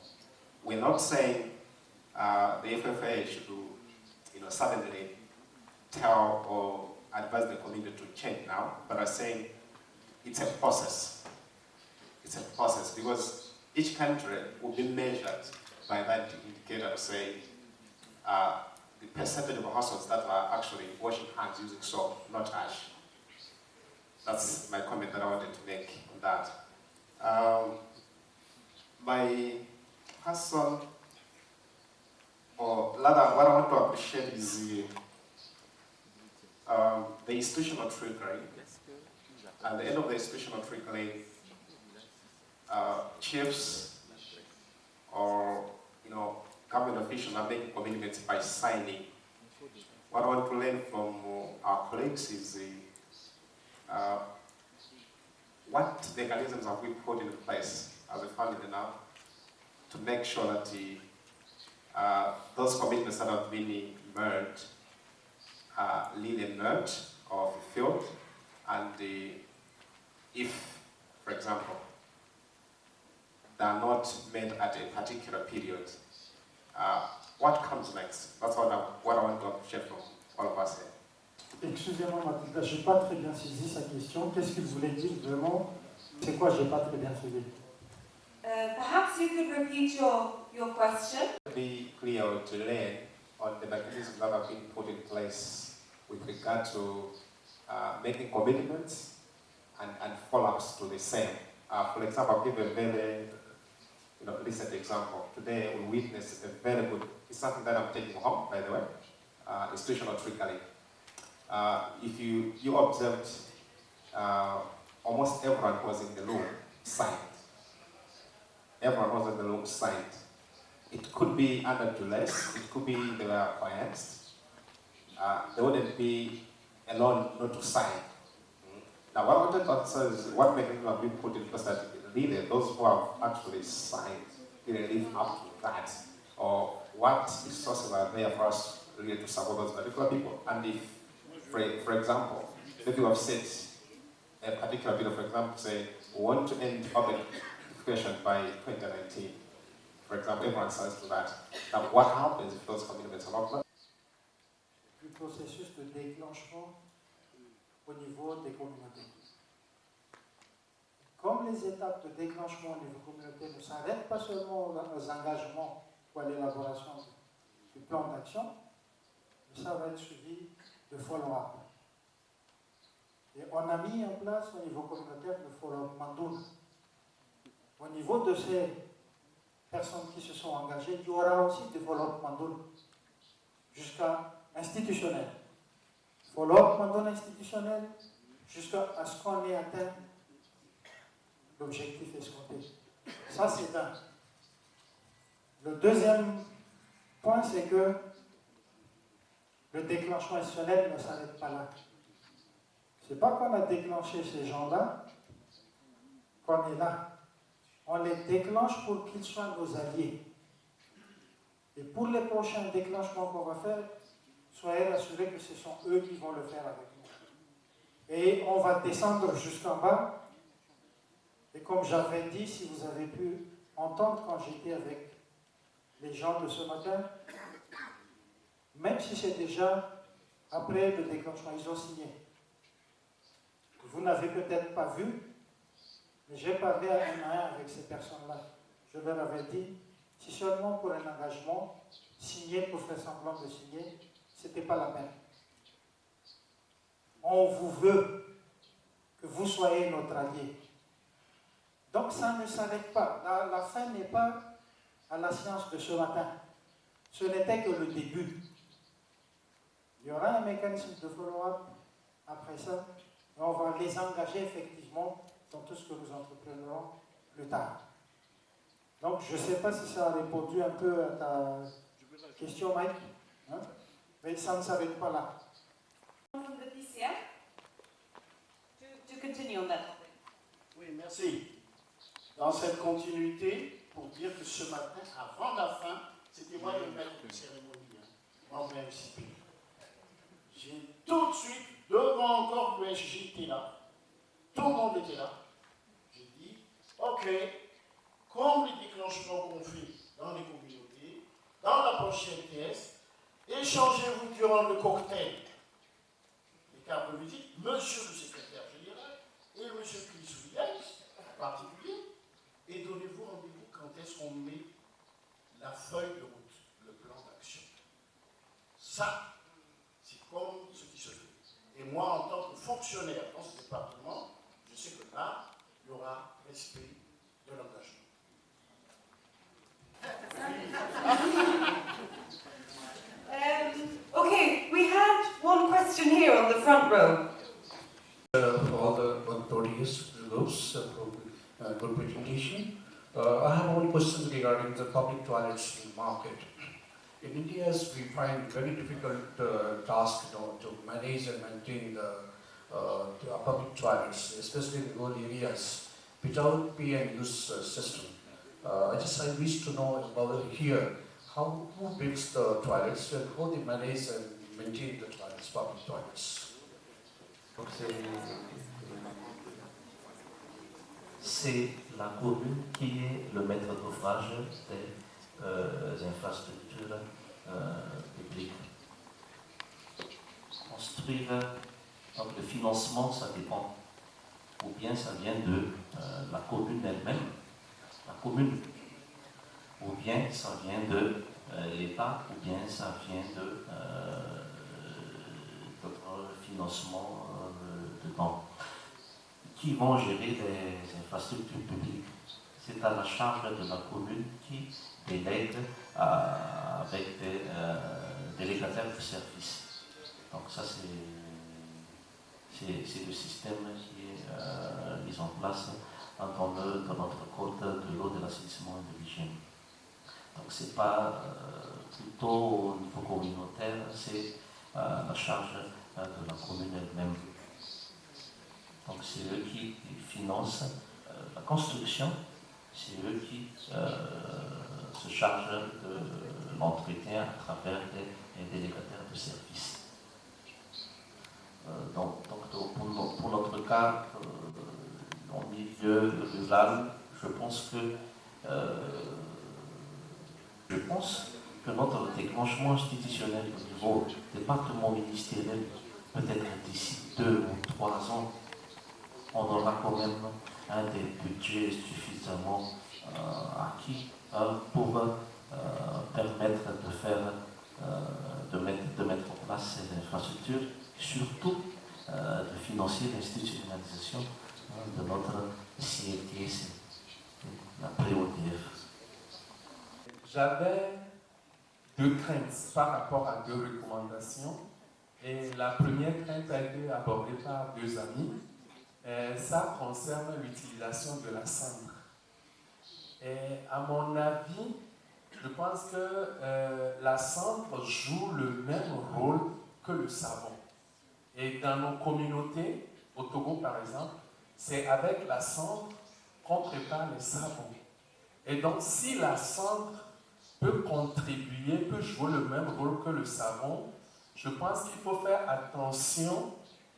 We're not saying the FFA should suddenly tell or advise the community to change now, but I'm saying it's a process. It's a process because each country will be measured by that indicator to say the percentage of households that are actually washing hands using soap, not ash. That's my comment that I wanted to make on that. My person, or rather what I want to appreciate is the institutional triggering. At the end of the institutional triggering, chiefs or government officials are making commitments by signing what I want to learn from our colleagues is what mechanisms have we put in place as a family now to make sure that those commitments that have been made are really met or fulfilled, and if, for example, they are not made at a particular period, what comes next? That's what I want to appreciate from all of us here. Excusez-moi, Mathilda, je n'ai pas très bien saisi sa question. Qu'est-ce qu'il voulait dire vraiment? C'est quoi, je n'ai pas très bien saisi? Perhaps you could repeat your question. Be clear to learn on the mechanisms that have been put in place with regard to making commitments and follow-ups to the same. For example, I'll give a very recent example. Today we witnessed a very good, it's something that I'm taking home, by the way, institutional triggering. If you observed, almost everyone who was in the room signed. Everyone who was in the room signed. It could be under duress, it could be they were biased. They wouldn't be alone not to sign. Now what I wanted to answer is what mechanism have we put in place that really those who have actually signed didn't live up to that? Or what resources are there for us really to support those particular people? And if, for example, if you have set a particular bill, for example, say, we want to end public education by 2019, for example, everyone says to that. Now, what happens if those commitments are not met? Du processus de déclenchement au niveau des communautés. Comme les étapes de déclenchement au niveau communautaire ne s'arrêtent pas seulement aux engagements ou à l'élaboration du plan d'action, mais ça va être suivi de follow-up. Et on a mis en place au niveau communautaire le follow-up Mandoul. Au niveau de ces personnes qui se sont engagées, il y aura aussi des follow-up Mandoul jusqu'à institutionnel. Follow-up Mandoul institutionnel jusqu'à ce qu'on ait atteint l'objectif escompté. Ça, c'est un. Le deuxième point, c'est que le déclenchement institutionnel ne s'arrête pas là. Ce n'est pas qu'on a déclenché ces gens-là qu'on est là. On les déclenche pour qu'ils soient nos alliés. Et pour les prochains déclenchements qu'on va faire, soyez rassurés que ce sont eux qui vont le faire avec nous. Et on va descendre jusqu'en bas. Et comme j'avais dit, si vous avez pu entendre quand j'étais avec les gens de ce matin, même si c'est déjà après le déclenchement, ils ont signé. Vous n'avez peut-être pas vu, mais j'ai parlé à un avec ces personnes-là. Je leur avais dit, si seulement pour un engagement, signer pour faire semblant de signer, ce n'était pas la peine. On vous veut que vous soyez notre allié. Donc ça ne s'arrête pas. La fin n'est pas à la séance de ce matin. Ce n'était que le début. Il y aura un mécanisme de follow-up après ça, et on va les engager effectivement dans tout ce que nous entreprendrons plus tard. Donc je ne sais pas si ça a répondu un peu à ta question, Mike, hein? Mais ça ne s'arrête pas là. To continue on that topic. Oui, merci. Dans cette continuité, pour dire que ce matin, avant la fin, c'était moi le maître de cérémonie, moi-même cité. J'ai tout de suite, devant encore le SG était là, tout le monde était là, j'ai dit, ok, comme les déclenchements qu'on fait dans les communautés, dans la prochaine pièce, échangez-vous durant le cocktail. Les cartes de visite, monsieur le secrétaire général et monsieur Clisoulias, en particulier, et donnez-vous rendez-vous quand est-ce qu'on met la feuille de route, le plan d'action. Ça, c'est comme ce qui se fait. Et moi, en tant que fonctionnaire dans ce département, je sais que là, il y aura respect de l'engagement. Okay, we had one question here on the front row. For all the audience groups for good presentation. I have one question regarding the public toilets in the market. In India, we find very difficult task to manage and maintain the public toilets, especially in rural areas, without pay and use system. I wish to know about here who builds the toilets and how they manage and maintain the toilets, public toilets. C'est la commune qui est le maître d'ouvrage des infrastructures publiques. Construire, donc le financement, ça dépend. Ou bien ça vient de la commune elle-même, la commune. Ou bien ça vient de l'État, ou bien ça vient de d'autres financements dedans. Qui vont gérer les infrastructures publiques. C'est à la charge de la commune qui délègue avec des délégataires de services. Donc ça c'est le système qui est mis en place dans notre code de l'eau, de l'assainissement et de l'hygiène. Donc c'est pas plutôt au niveau communautaire, c'est la charge de la commune elle-même. Donc c'est eux qui financent la construction, c'est eux qui se chargent de l'entretien à travers des délégataires de services. Donc pour notre cas, en milieu rural, je pense que notre déclenchement institutionnel au niveau département ministériel, peut-être d'ici 2 ou 3 ans, on aura quand même un des budgets suffisamment acquis pour permettre de mettre en place ces infrastructures, surtout de financer l'institutionnalisation de notre CLTS, la pré-ODF. J'avais 2 craintes par rapport à 2 recommandations. Et la première crainte a été abordée par 2 amis. Ça concerne l'utilisation de la cendre. Et à mon avis, je pense que la cendre joue le même rôle que le savon. Et dans nos communautés, au Togo par exemple, c'est avec la cendre qu'on prépare les savons. Et donc si la cendre peut contribuer, peut jouer le même rôle que le savon, je pense qu'il faut faire attention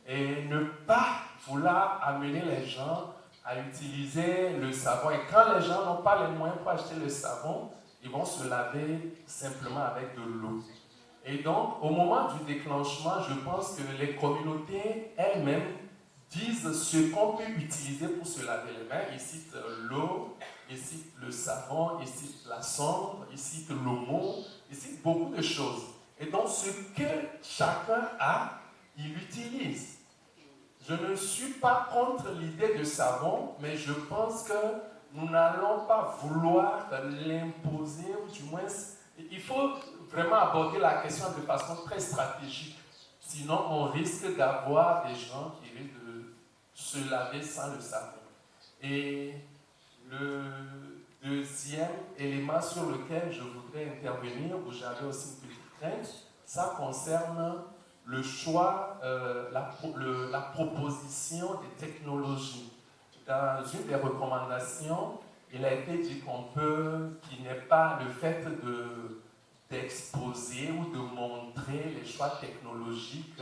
et ne pas vouloir amener les gens à utiliser le savon. Et quand les gens n'ont pas les moyens pour acheter le savon, ils vont se laver simplement avec de l'eau. Et donc, au moment du déclenchement, je pense que les communautés elles-mêmes disent ce qu'on peut utiliser pour se laver les mains. Ils citent l'eau, ils citent le savon, ils citent la cendre, ils citent l'oignon, ils citent beaucoup de choses. Et donc, ce que chacun a, il l'utilise. Je ne suis pas contre l'idée de savon, mais je pense que nous n'allons pas vouloir l'imposer, ou du moins, il faut vraiment aborder la question de façon très stratégique. Sinon, on risque d'avoir des gens qui risquent de se laver sans le savon. Et le deuxième élément sur lequel je voudrais intervenir, où j'avais aussi une petite crainte, ça concerne le choix, la proposition des technologies. Dans une des recommandations, il a été dit qu'il n'est pas le fait d'exposer ou de montrer les choix technologiques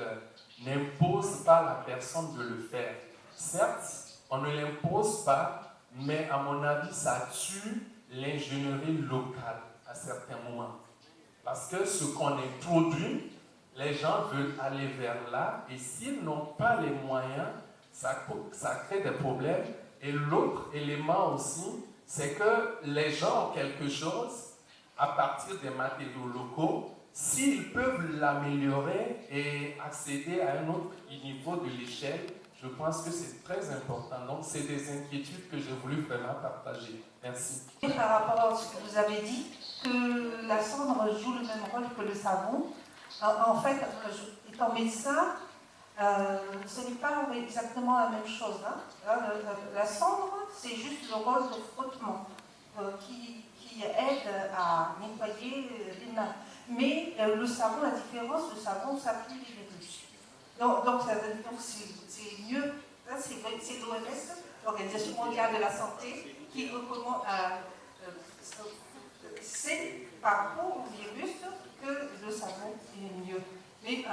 n'impose pas la personne de le faire. Certes, on ne l'impose pas, mais à mon avis, ça tue l'ingénierie locale à certains moments. Parce que ce qu'on introduit, les gens veulent aller vers là, et s'ils n'ont pas les moyens, ça crée des problèmes. Et l'autre élément aussi, c'est que les gens ont quelque chose à partir des matériaux locaux. S'ils peuvent l'améliorer et accéder à un autre niveau de l'échelle, je pense que c'est très important. Donc, c'est des inquiétudes que j'ai voulu vraiment partager. Merci. Par rapport à ce que vous avez dit, que la cendre joue le même rôle que le savon, en fait, étant médecin, ce n'est pas exactement la même chose. Hein. La cendre, c'est juste le rôle de frottement qui aide à nettoyer les mains. Mais le savon, la différence, le savon, ça plie les virus. Donc c'est mieux. C'est l'OMS, l'Organisation mondiale de la santé, qui recommande c'est par rapport au virus que le savon est mieux. Mais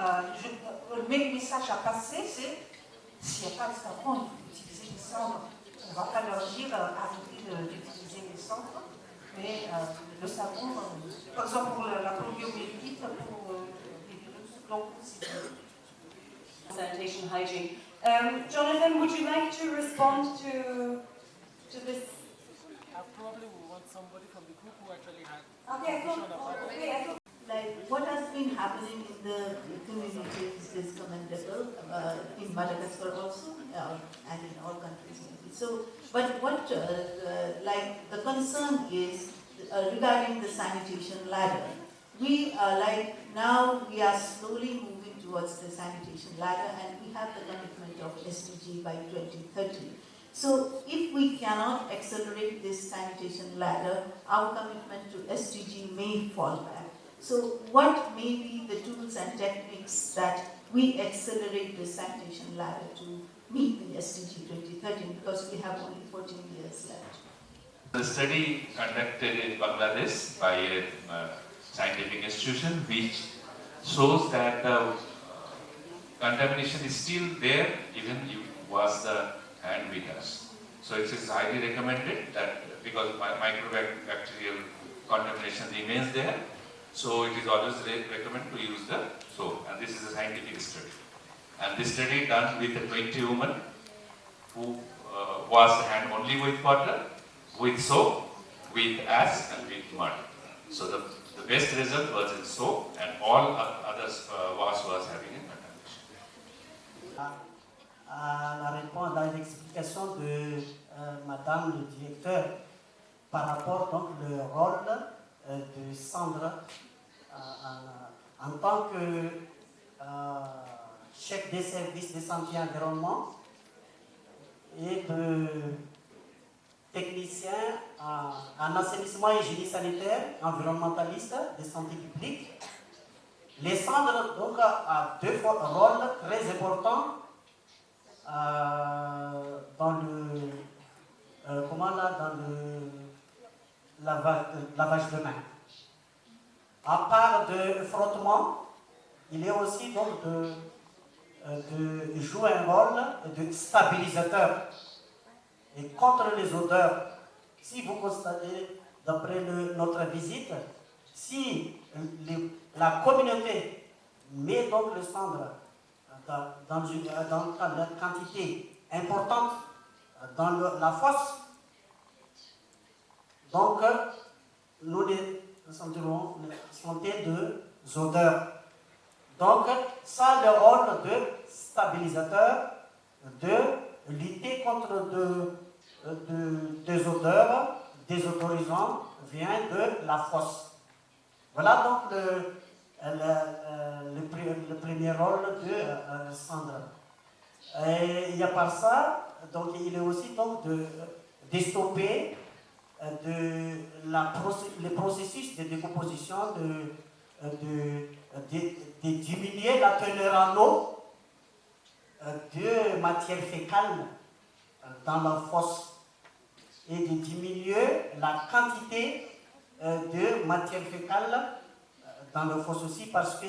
le message à passer, c'est s'il n'y a pas de savon, il faut utiliser les cendres. On ne va pas leur dire arrêtez d'utiliser les cendres, mais le savon, par exemple pour la poliomyélite, pour les virus, donc c'est Sanitation hygiene. Jonathan, would you like to respond to this? I probably will want somebody from the group who actually had Like what has been happening in the communities is commendable in Madagascar also and in all countries maybe. So, but what like the concern is regarding the sanitation ladder. We now we are slowly moving towards the sanitation ladder, and we have the commitment of SDG by 2030. So if we cannot accelerate this sanitation ladder, our commitment to SDG may fall back. So what may be the tools and techniques that we accelerate the sanitation ladder to meet the SDG 2030, because we have only 14 years left? The study conducted in Bangladesh by a scientific institution which shows that contamination is still there even if it was the hand with us. So it is highly recommended that because microbacterial contamination remains there, so it is always recommended to use the soap. And this is a scientific study. And this study done with 20 women who wash the hand only with water, with soap, with ash and with mud. So the best result was in soap, and all others wash was having a contamination. À répondre à l'explication de Madame le directeur par rapport donc le rôle de Sandra en tant que chef des services de santé et environnement et de technicien en assainissement et génie sanitaire, environnementaliste de santé publique. Les Sandres donc a deux rôles très importants dans le lavage de main. À part de frottement, il est aussi donc de jouer un rôle de stabilisateur et contre les odeurs. Si vous constatez, d'après notre visite, si la communauté met donc le cendre dans la quantité importante dans la fosse, donc nous sentirons des odeurs. Donc ça a le rôle de stabilisateur, de lutter contre des odeurs désodorisantes vient de la fosse. Voilà donc le premier rôle de Sandra. Et il y a par ça, donc il est aussi donc de stopper le processus de décomposition, de diminuer la teneur en eau de matière fécale dans la fosse et de diminuer la quantité de matière fécale dans la fosse aussi, parce que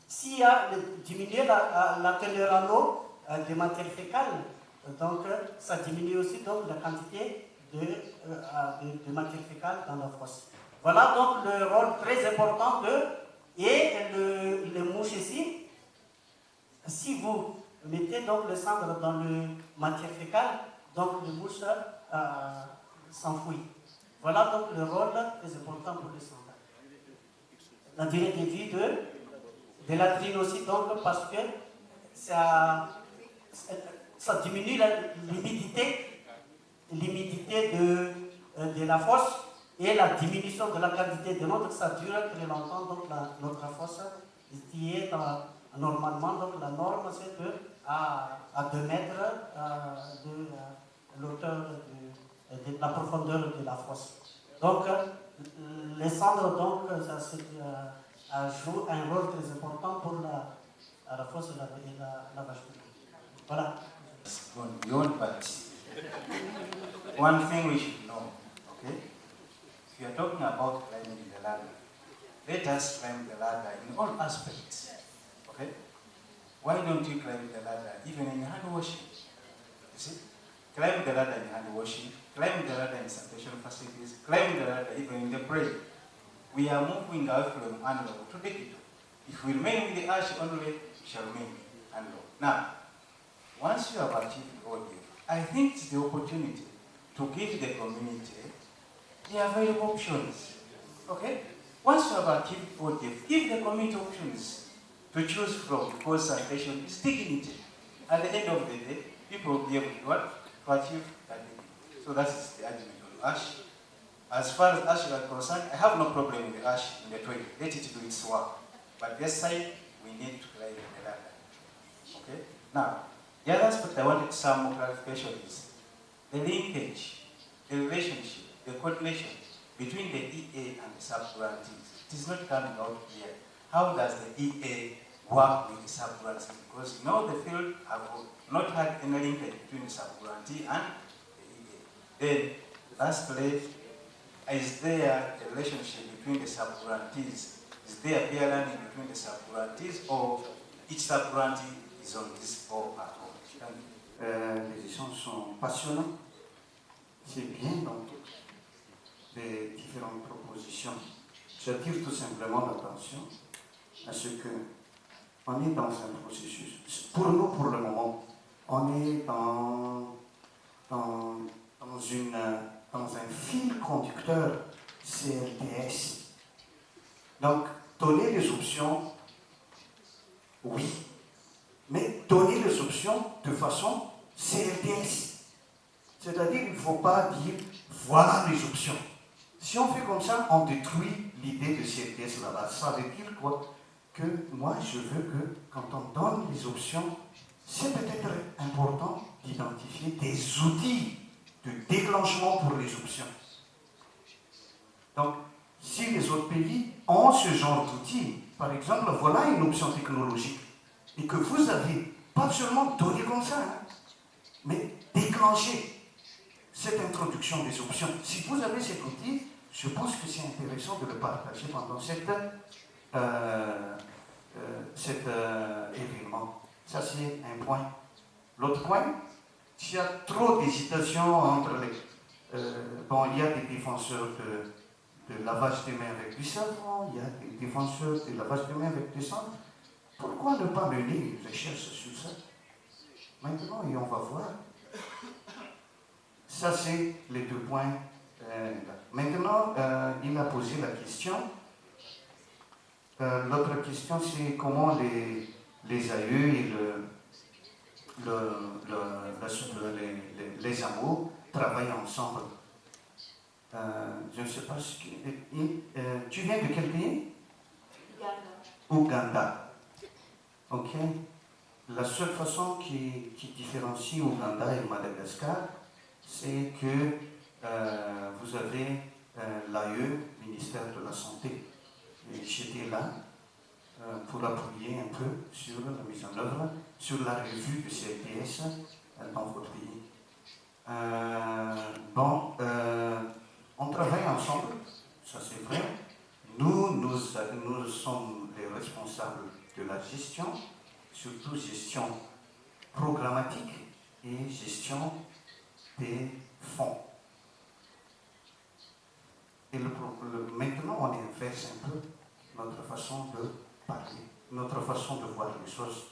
s'il y a diminuer la teneur en eau de matière fécale, donc ça diminue aussi donc la quantité de matière fécale dans la fosse. Voilà donc le rôle très important et le mouche ici. Si vous mettez donc le cendre dans la matière fécale, donc le mouche s'enfuit. Voilà donc le rôle très important pour le cendre. La durée de vie de la trine aussi, donc, parce que ça diminue l'humidité de la fosse et la diminution de la qualité de l'eau, donc ça dure très longtemps, donc notre fosse qui est normalement, donc la norme c'est à 2 mètres de l'auteur de la profondeur de la fosse. Donc Les cendres, donc, ça joue un rôle très important pour la fosse et la vache publique. Voilà. It's gone beyond, but one thing we should know, okay? If you are talking about climbing the ladder, let us climb the ladder in all aspects, okay? Why don't you climb the ladder even in hand washing? You see? Climb the ladder in hand washing, climb the ladder in sanitation facilities, climb the ladder even in the prayer. We are moving away from analog to digital. If we remain with the ash only, we shall remain analog. Now, once you have achieved all this, I think it's the opportunity to give the community the available options. Okay? Once you have achieved all this, give the community options to choose from, because sanitation is dignity. At the end of the day, people will be able to what? To achieve that dignity. So that's the argument on ash. As far as ash is concerned, I have no problem with the ash in the toilet. Let it do its work. But this side, we need to clear the ladder. Okay? Now, the other aspect I wanted some more clarification is the linkage, the relationship, the coordination between the EA and the sub-grantees. It is not coming out clear. How does the EA work with the sub-grantees? Because you know the field have not had any linkage between the sub-grantee and the EA. Then, lastly, is there a relationship between the sub-grantees? Is there a peer learning between the sub-grantees, or each sub-grantee is on this or at all? Les échanges sont passionnants. C'est bien dans toutes les différentes propositions. J'attire tout simplement l'attention à ce que on est dans un processus. Pour nous, pour le moment, on est dans un fil conducteur CLTS. Donc, donner les options, oui, mais donner les options de façon CLTS. C'est-à-dire, il ne faut pas dire, voilà les options. Si on fait comme ça, on détruit l'idée de CLTS là-bas. Ça veut dire quoi? Que moi, je veux que, quand on donne les options, c'est peut-être important d'identifier des outils de déclenchement pour les options. Donc, si les autres pays ont ce genre d'outils, par exemple, voilà une option technologique, et que vous avez pas seulement donné comme ça, hein, mais déclenché cette introduction des options. Si vous avez cet outil, je pense que c'est intéressant de le partager pendant cet événement. Ça, c'est un point. L'autre point, s'il y a trop d'hésitation entre les... bon, il y a des défenseurs de lavage des mains avec du savon, il y a des défenseurs de lavage des mains avec du sang. Pourquoi ne pas mener une recherche sur ça? Maintenant, et on va voir. Ça, c'est les deux points. Maintenant, il a posé la question. L'autre question, c'est comment les aïeux et les amours travaillent ensemble. Je ne sais pas ce que... tu viens de quel pays? Ouganda. Ok. La seule façon qui différencie Ouganda et Madagascar, c'est que vous avez l'AE, ministère de la Santé. Et j'étais là pour appuyer un peu sur la mise en œuvre, sur la revue de CLTS dans votre pays. On travaille ensemble, ça c'est vrai. Nous sommes les responsables de la gestion, surtout gestion programmatique et gestion des fonds. Et maintenant, on inverse un peu notre façon de parler, notre façon de voir les choses.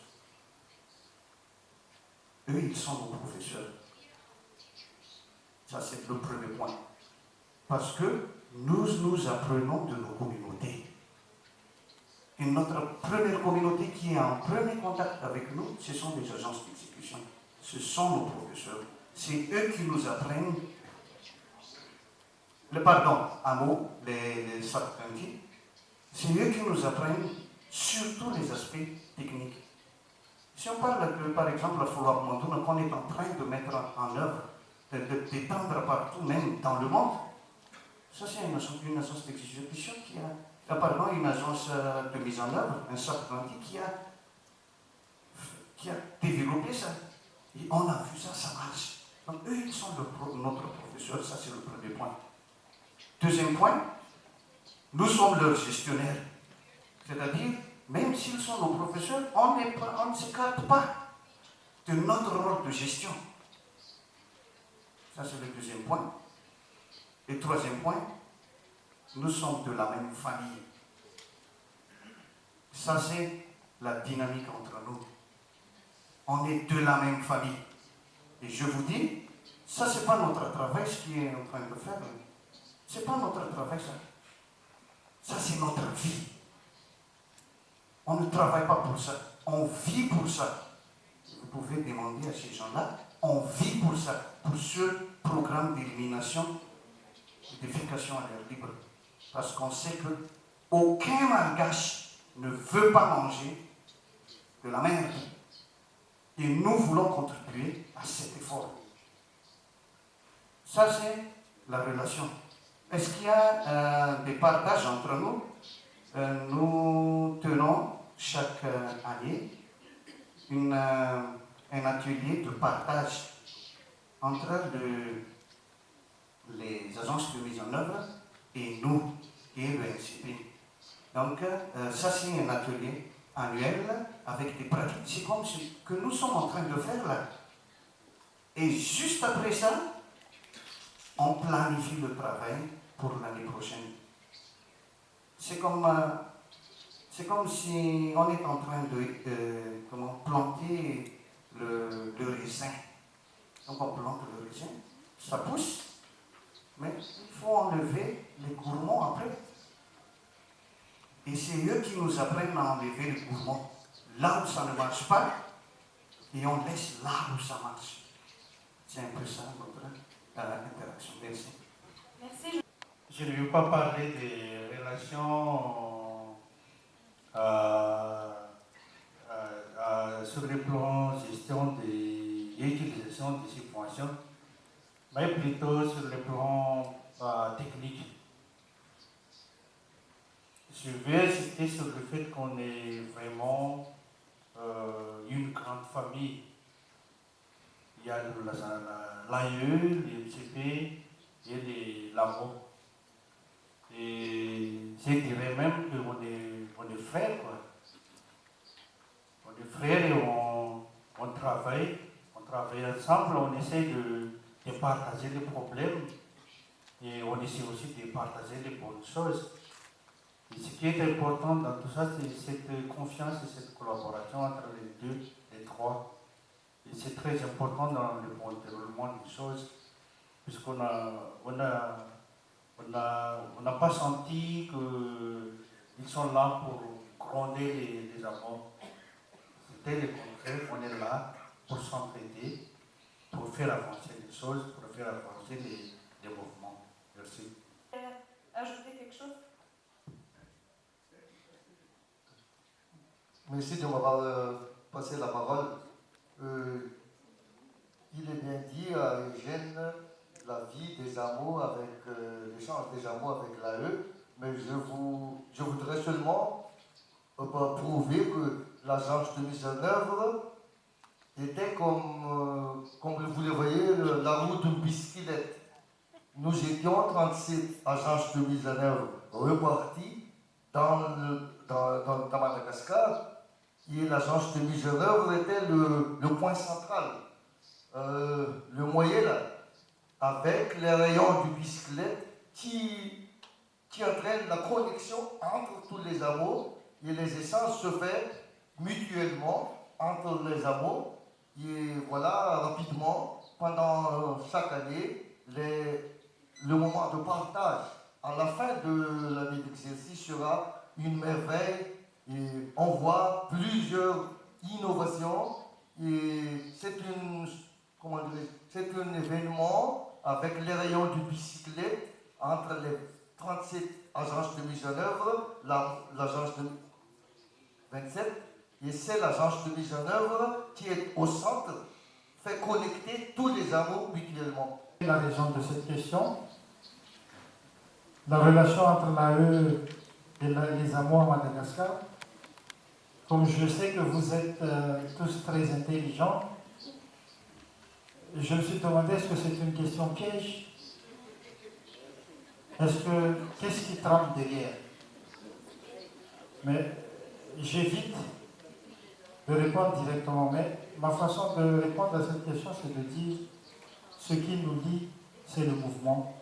Eux, ils sont nos professeurs. Ça, c'est le premier point. Parce que nous apprenons de nos communautés. Et notre première communauté qui est en premier contact avec nous, ce sont les agences d'exécution. Ce sont nos professeurs. C'est eux qui nous apprennent, les sub-grantees, c'est eux qui nous apprennent surtout les aspects techniques. Si on parle par exemple de follow-up monitoring qu'on est en train de mettre en œuvre, d'étendre partout, même dans le monde, Ça, c'est une agence d'exécution qui a, apparemment, une agence de mise en œuvre, un subgrandi qui a développé ça. Et on a vu ça, ça marche. Donc, eux, ils sont notre professeur, ça, c'est le premier point. Deuxième point, nous sommes leurs gestionnaires. C'est-à-dire, même s'ils sont nos professeurs, on ne s'écarte pas de notre rôle de gestion. Ça, c'est le deuxième point. Et troisième point, nous sommes de la même famille. Ça, c'est la dynamique entre nous. On est de la même famille. Et je vous dis, ça, ce n'est pas notre travail, ce qui est en train de faire. Ce n'est pas notre travail, ça. Ça, c'est notre vie. On ne travaille pas pour ça. On vit pour ça. Vous pouvez demander à ces gens-là, on vit pour ça, pour ce programme d'élimination et d'éducation à l'air libre. Parce qu'on sait qu'aucun malgache ne veut pas manger de la merde. Et nous voulons contribuer à cet effort. Ça, c'est la relation. Est-ce qu'il y a des partages entre nous? Nous tenons chaque année un atelier de partage entre les agences de mise en œuvre et nous, qui est le NCP. Donc, ça, c'est un atelier annuel avec des pratiques. C'est comme ce que nous sommes en train de faire là. Et juste après ça, on planifie le travail pour l'année prochaine. C'est comme si on est en train de planter le raisin. Donc on plante le raisin, ça pousse, mais il faut enlever les gourmands après. Et c'est eux qui nous apprennent à enlever les gourmands. Là où ça ne marche pas, et on laisse là où ça marche. C'est un peu ça notre interaction. Merci. Merci. Je ne veux pas parler des relations sur le plan gestion et utilisation des subventions, mais plutôt sur le plan technique. Je vais insister sur le fait qu'on est vraiment une grande famille. Il y a l'AE, l'IMCP et l'AMO. Et je dirais même qu'on est frères, quoi. On est frères et on travaille ensemble, on essaie de partager les problèmes et on essaie aussi de partager les bonnes choses. Et ce qui est important dans tout ça, c'est cette confiance et cette collaboration entre les deux, les trois. Et c'est très important dans le bon déroulement des choses, puisqu'on n'a pas senti qu'ils sont là pour gronder les amours. C'était le contraire, on est là pour s'entraider, pour faire avancer les choses, pour faire avancer les mouvements. Merci. Ajouter quelque chose? Merci de m'avoir passé la parole. Il est bien dit à Eugène la vie des hameaux avec l'échange des hameaux avec l'AE, mais je voudrais seulement prouver que l'agence de mise en œuvre était comme vous le voyez, la roue d'une bicyclette. Nous étions 37 agences de mise en œuvre reparties dans Madagascar. Et l'agence de mise en œuvre était le point central, le moyen là, avec les rayons du bicyclette qui entraînent la connexion entre tous les hameaux et les essences se font mutuellement entre les hameaux. Et voilà, rapidement, pendant chaque année, le moment de partage à la fin de l'année d'exercice sera une merveille. Et on voit plusieurs innovations et c'est un événement avec les rayons du bicyclette entre les 37 agences de mise en œuvre, l'agence de 27, et c'est l'agence de mise en œuvre qui est au centre, fait connecter tous les hameaux mutuellement. La raison de cette question, la relation entre l'AE et les amours à Madagascar. Comme je sais que vous êtes tous très intelligents, je me suis demandé est-ce que c'est une question piège? Qu'est-ce qui trame derrière? Mais j'évite de répondre directement, mais ma façon de répondre à cette question, c'est de dire ce qui nous lie, c'est le mouvement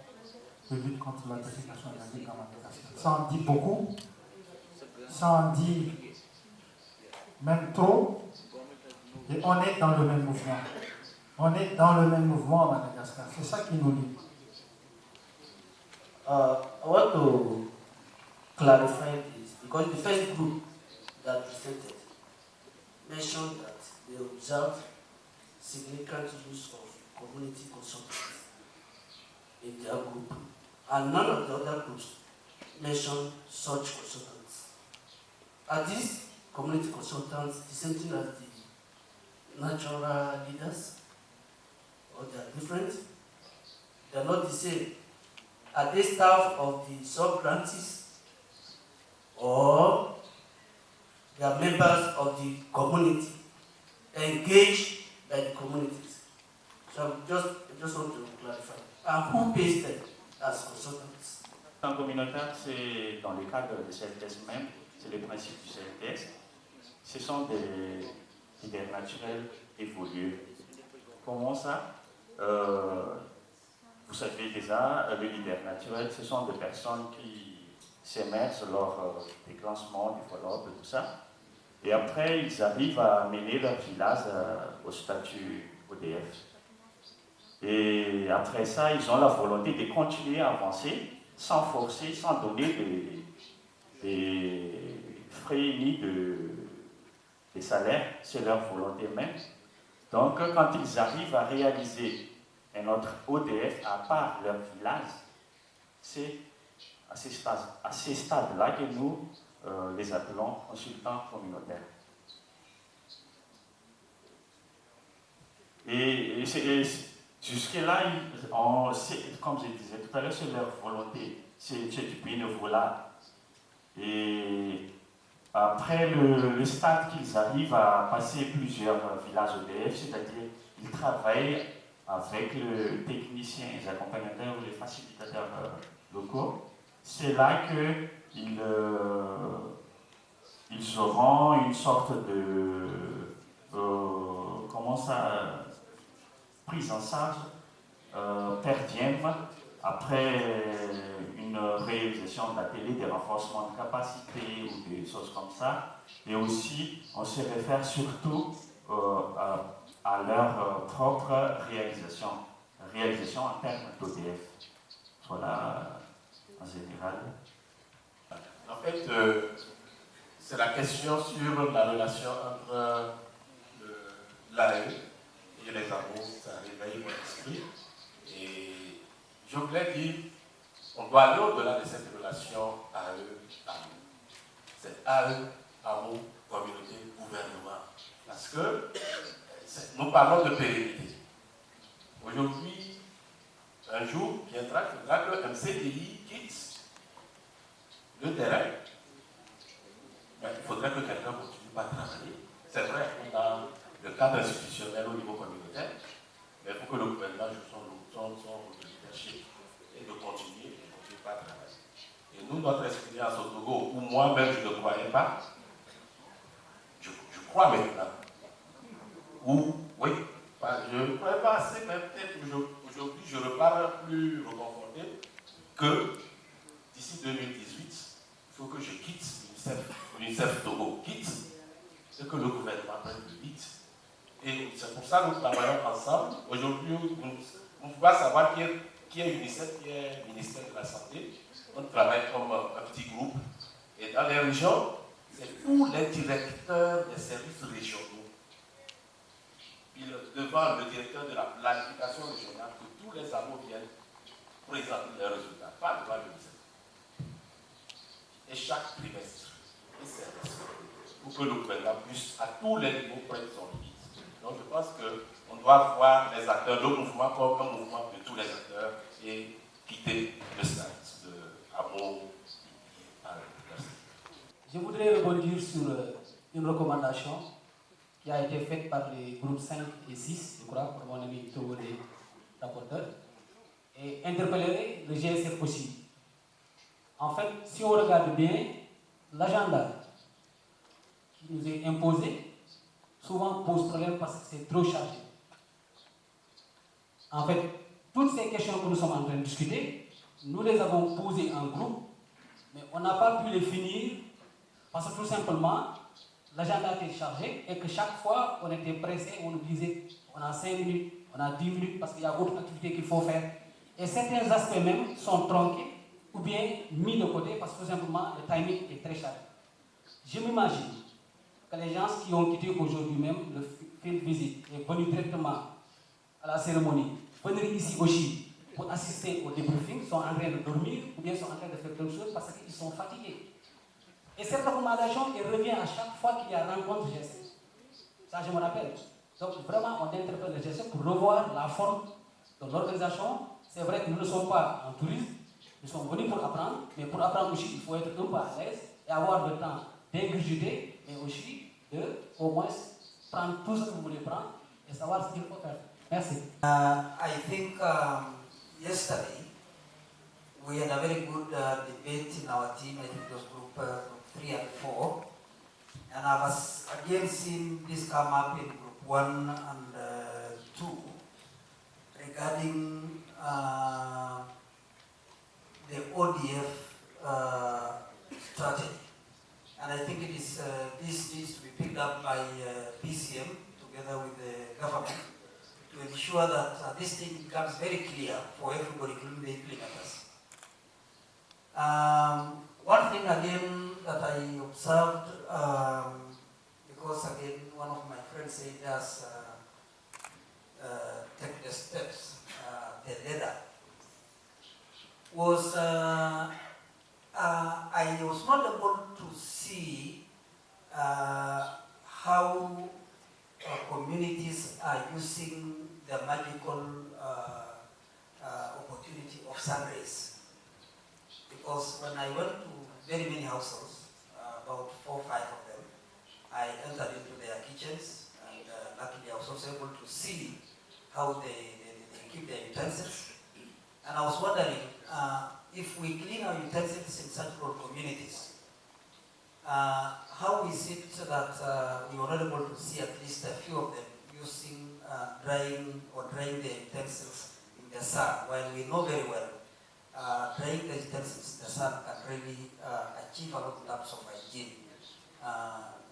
de lutte contre la défécation énergétique à Madagascar. Ça en dit beaucoup, ça en dit même trop, et on est dans le même mouvement. On est dans le même mouvement à Madagascar. C'est ça qui nous lie. I want to clarify this because the first group that presented mentioned that they observed significant use of community consultants in their group, and none of the other groups mentioned such consultants. Are these community consultants the same thing as the natural leaders, or they are different? They are not the same. Are they staff of the sub-grantees, or they are members of the community, engaged by the communities? So I just want to clarify. And who pays them as consultants? En communautaire, c'est dans le cadre du CLTS même, c'est le principe du CLTS. Ce sont des leaders naturels évolués. Comment ça? Vous savez déjà, le leader naturel, ce sont des personnes qui s'émergent lors des déclenchements, du follow-up et tout ça. Et après, ils arrivent à mener leur village au statut ODF. Et après ça, ils ont la volonté de continuer à avancer sans forcer, sans donner des frais ni des salaires. C'est leur volonté même. Donc, quand ils arrivent à réaliser un autre ODF à part leur village, c'est à ces stades-là que nous les appelons consultants communautaires. Et jusque-là, comme je disais tout à l'heure, c'est leur volonté, c'est du bénévolat. Et après le stade qu'ils arrivent à passer plusieurs villages EDF, c'est-à-dire ils travaillent avec le technicien, les accompagnateurs ou les facilitateurs locaux, c'est là qu'ils auront une sorte de prise en charge per diem après une réalisation d'ateliers de renforcement de capacité ou des choses comme ça. Et aussi, on se réfère surtout à leur propre réalisation en termes d'ODF. Voilà, en général. En fait, c'est la question sur la relation entre l'AE et les amours, ça réveille mon esprit. Et je voulais dire, on doit aller au-delà de cette relation AE-amour. C'est AE, amour, communauté, gouvernement. Parce que nous parlons de pérennité. Aujourd'hui, un jour viendra, il faudra que MCDI quitte le terrain. Mais il faudrait que quelqu'un continue à travailler. C'est vrai qu'on a le cadre institutionnel au niveau communautaire, mais il faut que le gouvernement joue son rôle de leadership et de continuer à travailler. Et nous, notre expérience au Togo, où moi-même je ne croyais pas, je crois maintenant. Oui, je ne croyais pas assez, mais peut-être aujourd'hui je repars plus reconforté que d'ici 2018, il faut que je quitte l'UNICEF Togo quitte et que le gouvernement prenne le lead. Et c'est pour ça que nous travaillons ensemble. Aujourd'hui, on ne peut pas savoir qui est UNICEF, qui est le ministère de la Santé. On travaille comme un petit groupe. Et dans les régions, c'est tous les directeurs des services régionaux. Devant le directeur de la planification régionale, que tous les amours viennent présenter leurs résultats, pas devant l'UNICEF. Et chaque trimestre, pour que le gouvernement puisse, à tous les niveaux, prendre son lead. Donc je pense qu'on doit voir les acteurs, le mouvement comme un mouvement de tous les acteurs et quitter le stade de Je voudrais rebondir sur une recommandation qui a été faite par les groupes 5 et 6, je crois, pour mon ami Togolais, rapporteur, et interpeller le GSF aussi. En fait, si on regarde bien, l'agenda qui nous est imposé souvent pose problème parce que c'est trop chargé. En fait, toutes ces questions que nous sommes en train de discuter, nous les avons posées en groupe, mais on n'a pas pu les finir parce que tout simplement, l'agenda était chargé et que chaque fois, on était pressé, on nous disait on a 5 minutes, on a 10 minutes parce qu'il y a d'autres activités qu'il faut faire. Et certains aspects même sont tronqués ou bien mis de côté parce que tout simplement, le timing est très chargé. Je m'imagine que les gens qui ont quitté aujourd'hui même le field visit et venus directement à la cérémonie, venir ici aussi pour assister au débriefing, sont en train de dormir ou bien sont en train de faire quelque chose parce qu'ils sont fatigués. Et cette recommandation, elle revient à chaque fois qu'il y a rencontre GSM. Ça, je me rappelle. Donc, vraiment, on interpelle le GSM pour revoir la forme de l'organisation. C'est vrai que nous ne sommes pas en tourisme, nous sommes venus pour apprendre, mais pour apprendre aussi, il faut être un peu à l'aise et avoir le temps d'ingurgiter, mais aussi de, au moins, prendre tout ce que vous voulez prendre et savoir ce qu'il faut faire. Merci. I think yesterday we had a very good debate in our team. I think it was group 3 and 4, and I was again seeing this come up in group 1 and 2 regarding the ODF strategy. And I think it is this needs to be picked up by PCM together with the government to ensure that this thing becomes very clear for everybody, including the implementers. One thing again that I observed, because again one of my friends said just take the steps, the ladder, was I was not able to see how communities are using the magical opportunity of sun rays. Because when I went to very many households, about 4 or 5 of them, I entered into their kitchens, and luckily I was also able to see how they keep their utensils. And I was wondering, if we clean our utensils in such rural communities, how is it that we were not able to see at least a few of them using, drying their utensils in the sun, while we know very well drying the utensils in the sun can really achieve a lot in terms of hygiene.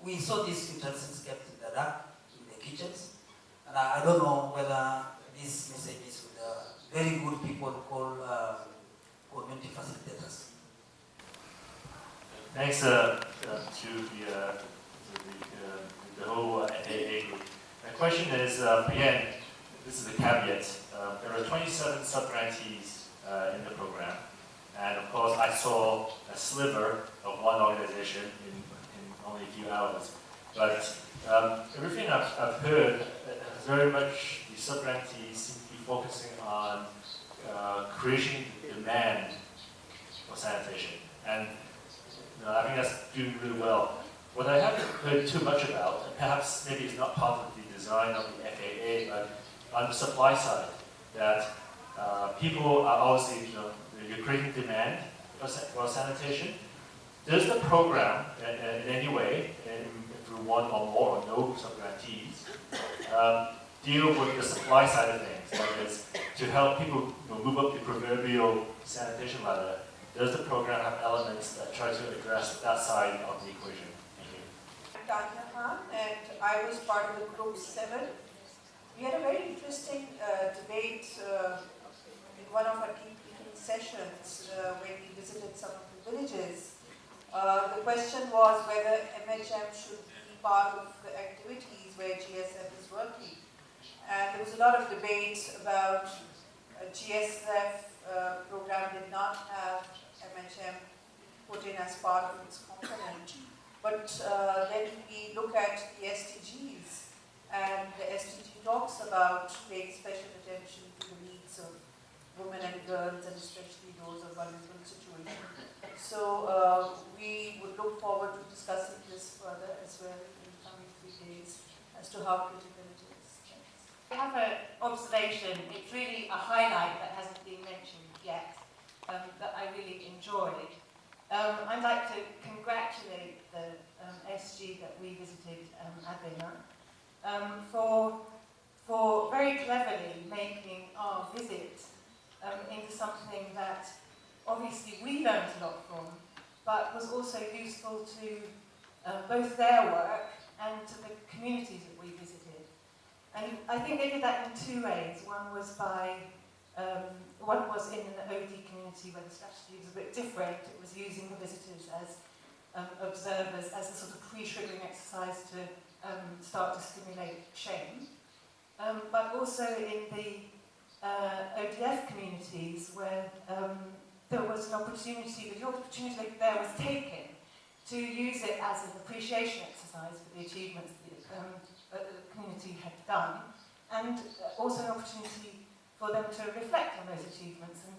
We saw these utensils kept in the dark in the kitchens, and I don't know whether this message is with very good people called community facilitators. Thanks to the whole AA group. My question is, again, this is a caveat. There are 27 sub-grantees in the program, and of course I saw a sliver of one organization in only a few hours. But everything I've heard is very much the sub-grantees seem to be focusing on creating demand for sanitation. And I think that's doing really well. What I haven't heard too much about, and perhaps maybe it's not part of the design of the FAA, but on the supply side, that people are obviously, you're creating demand for sanitation. Does the program, in any way, through one or more or no sub-grantees, deal with the supply side of things, that is, to help people move up the proverbial sanitation ladder? Does the program have elements that try to address that side of the equation? Thank you. I'm Tanya Khan, and I was part of the group 7. We had a very interesting debate in one of our debriefing sessions when we visited some of the villages. The question was whether MHM should be part of the activities where GSF is working. And there was a lot of debate about GSF program did not have MHM put in as part of its component. But then we look at the SDGs, and the SDG talks about paying special attention to the needs of women and girls, and especially those of vulnerable situations. So we would look forward to as to how critical it is. I have an observation. It's really a highlight that hasn't been mentioned yet, that I really enjoyed. I'd like to congratulate the SG that we visited, Avril, for very cleverly making our visit into something that obviously we learned a lot from, but was also useful to both their work and to the communities that we visited. And I think they did that in two ways. One was in an OD community where the strategy was a bit different. It was using the visitors as observers, as a sort of pre-triggering exercise to start to stimulate shame. But also in the ODF communities where there was an opportunity, the opportunity there was taken to use it as an appreciation exercise for the achievements that the community had done, and also an opportunity for them to reflect on those achievements and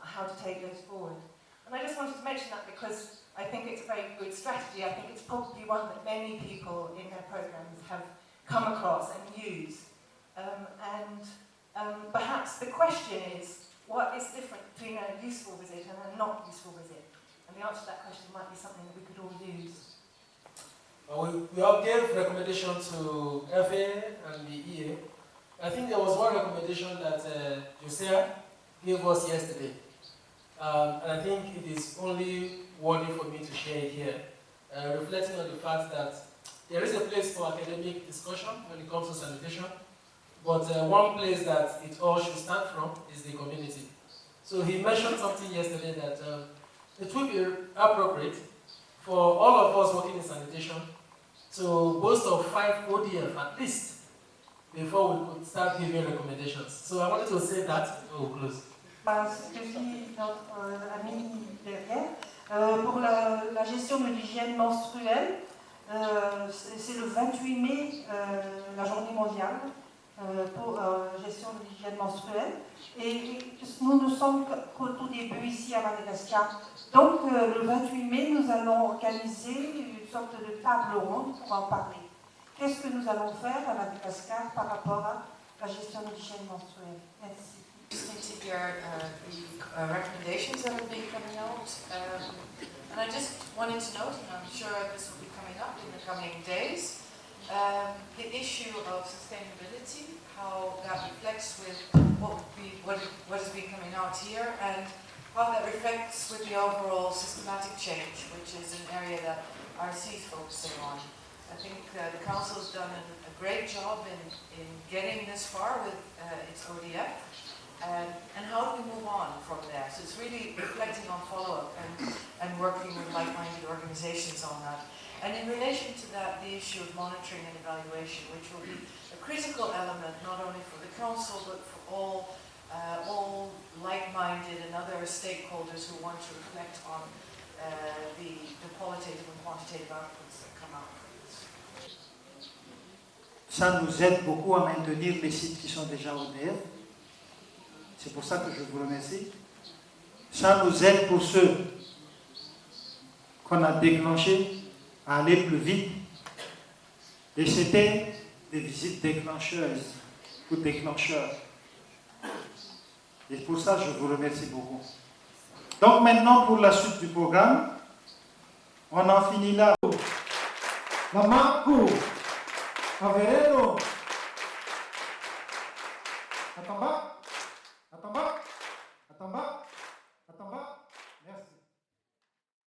how to take those forward. And I just wanted to mention that because I think it's a very good strategy. I think it's probably one that many people in their programs have come across and used. Perhaps the question is, what is different between a useful visit and a not useful visit? And the answer to that question might be something that we could all use. We all gave recommendation to FA and the EA. I think there was one recommendation that Josiah gave us yesterday. And I think it is only worthy for me to share it here, reflecting on the fact that there is a place for academic discussion when it comes to sanitation, but one place that it all should start from is the community. So he mentioned something yesterday that it would be appropriate for all of us working in sanitation to boast of 5 ODF at least before we could start giving recommendations. So I wanted to say that before we close. Ce que dit notre ami derrière, pour la gestion de l'hygiène menstruelle, c'est le 28 mai, la journée mondiale pour la gestion de l'hygiène menstruelle. Et nous ne sommes qu'au tout début ici à Madagascar. Donc le 28 mai, nous allons organiser une sorte de table ronde pour en parler. Qu'est-ce que nous allons faire à Madagascar par rapport à la gestion de l'hygiène menstruelle? Merci. Just need to hear the recommendations that have been coming out. And I just wanted to note, and I'm sure this will be coming up in the coming days, the issue of sustainability, how that reflects with what has been coming out here, and how that reflects with the overall systematic change, which is an area that RC is focusing on. I think the Council has done a great job in getting this far with its ODF. And how do we move on from there? So it's really reflecting on follow-up and working with like-minded organizations on that. And in relation to that, the issue of monitoring and evaluation, which will be a critical element not only for the Council, but for all like-minded and other stakeholders who want to reflect on the qualitative and quantitative outputs that come out from this. Ça nous aide beaucoup à maintenir les sites qui sont déjà ODF. C'est pour ça que je vous remercie. Ça nous aide pour ceux qu'on a déclenchés à aller plus vite. Et c'était des visites déclencheuses ou déclencheurs. Et pour ça, je vous remercie beaucoup. Donc maintenant, pour la suite du programme, on en finit là. Mamanco, Avril, attends pas.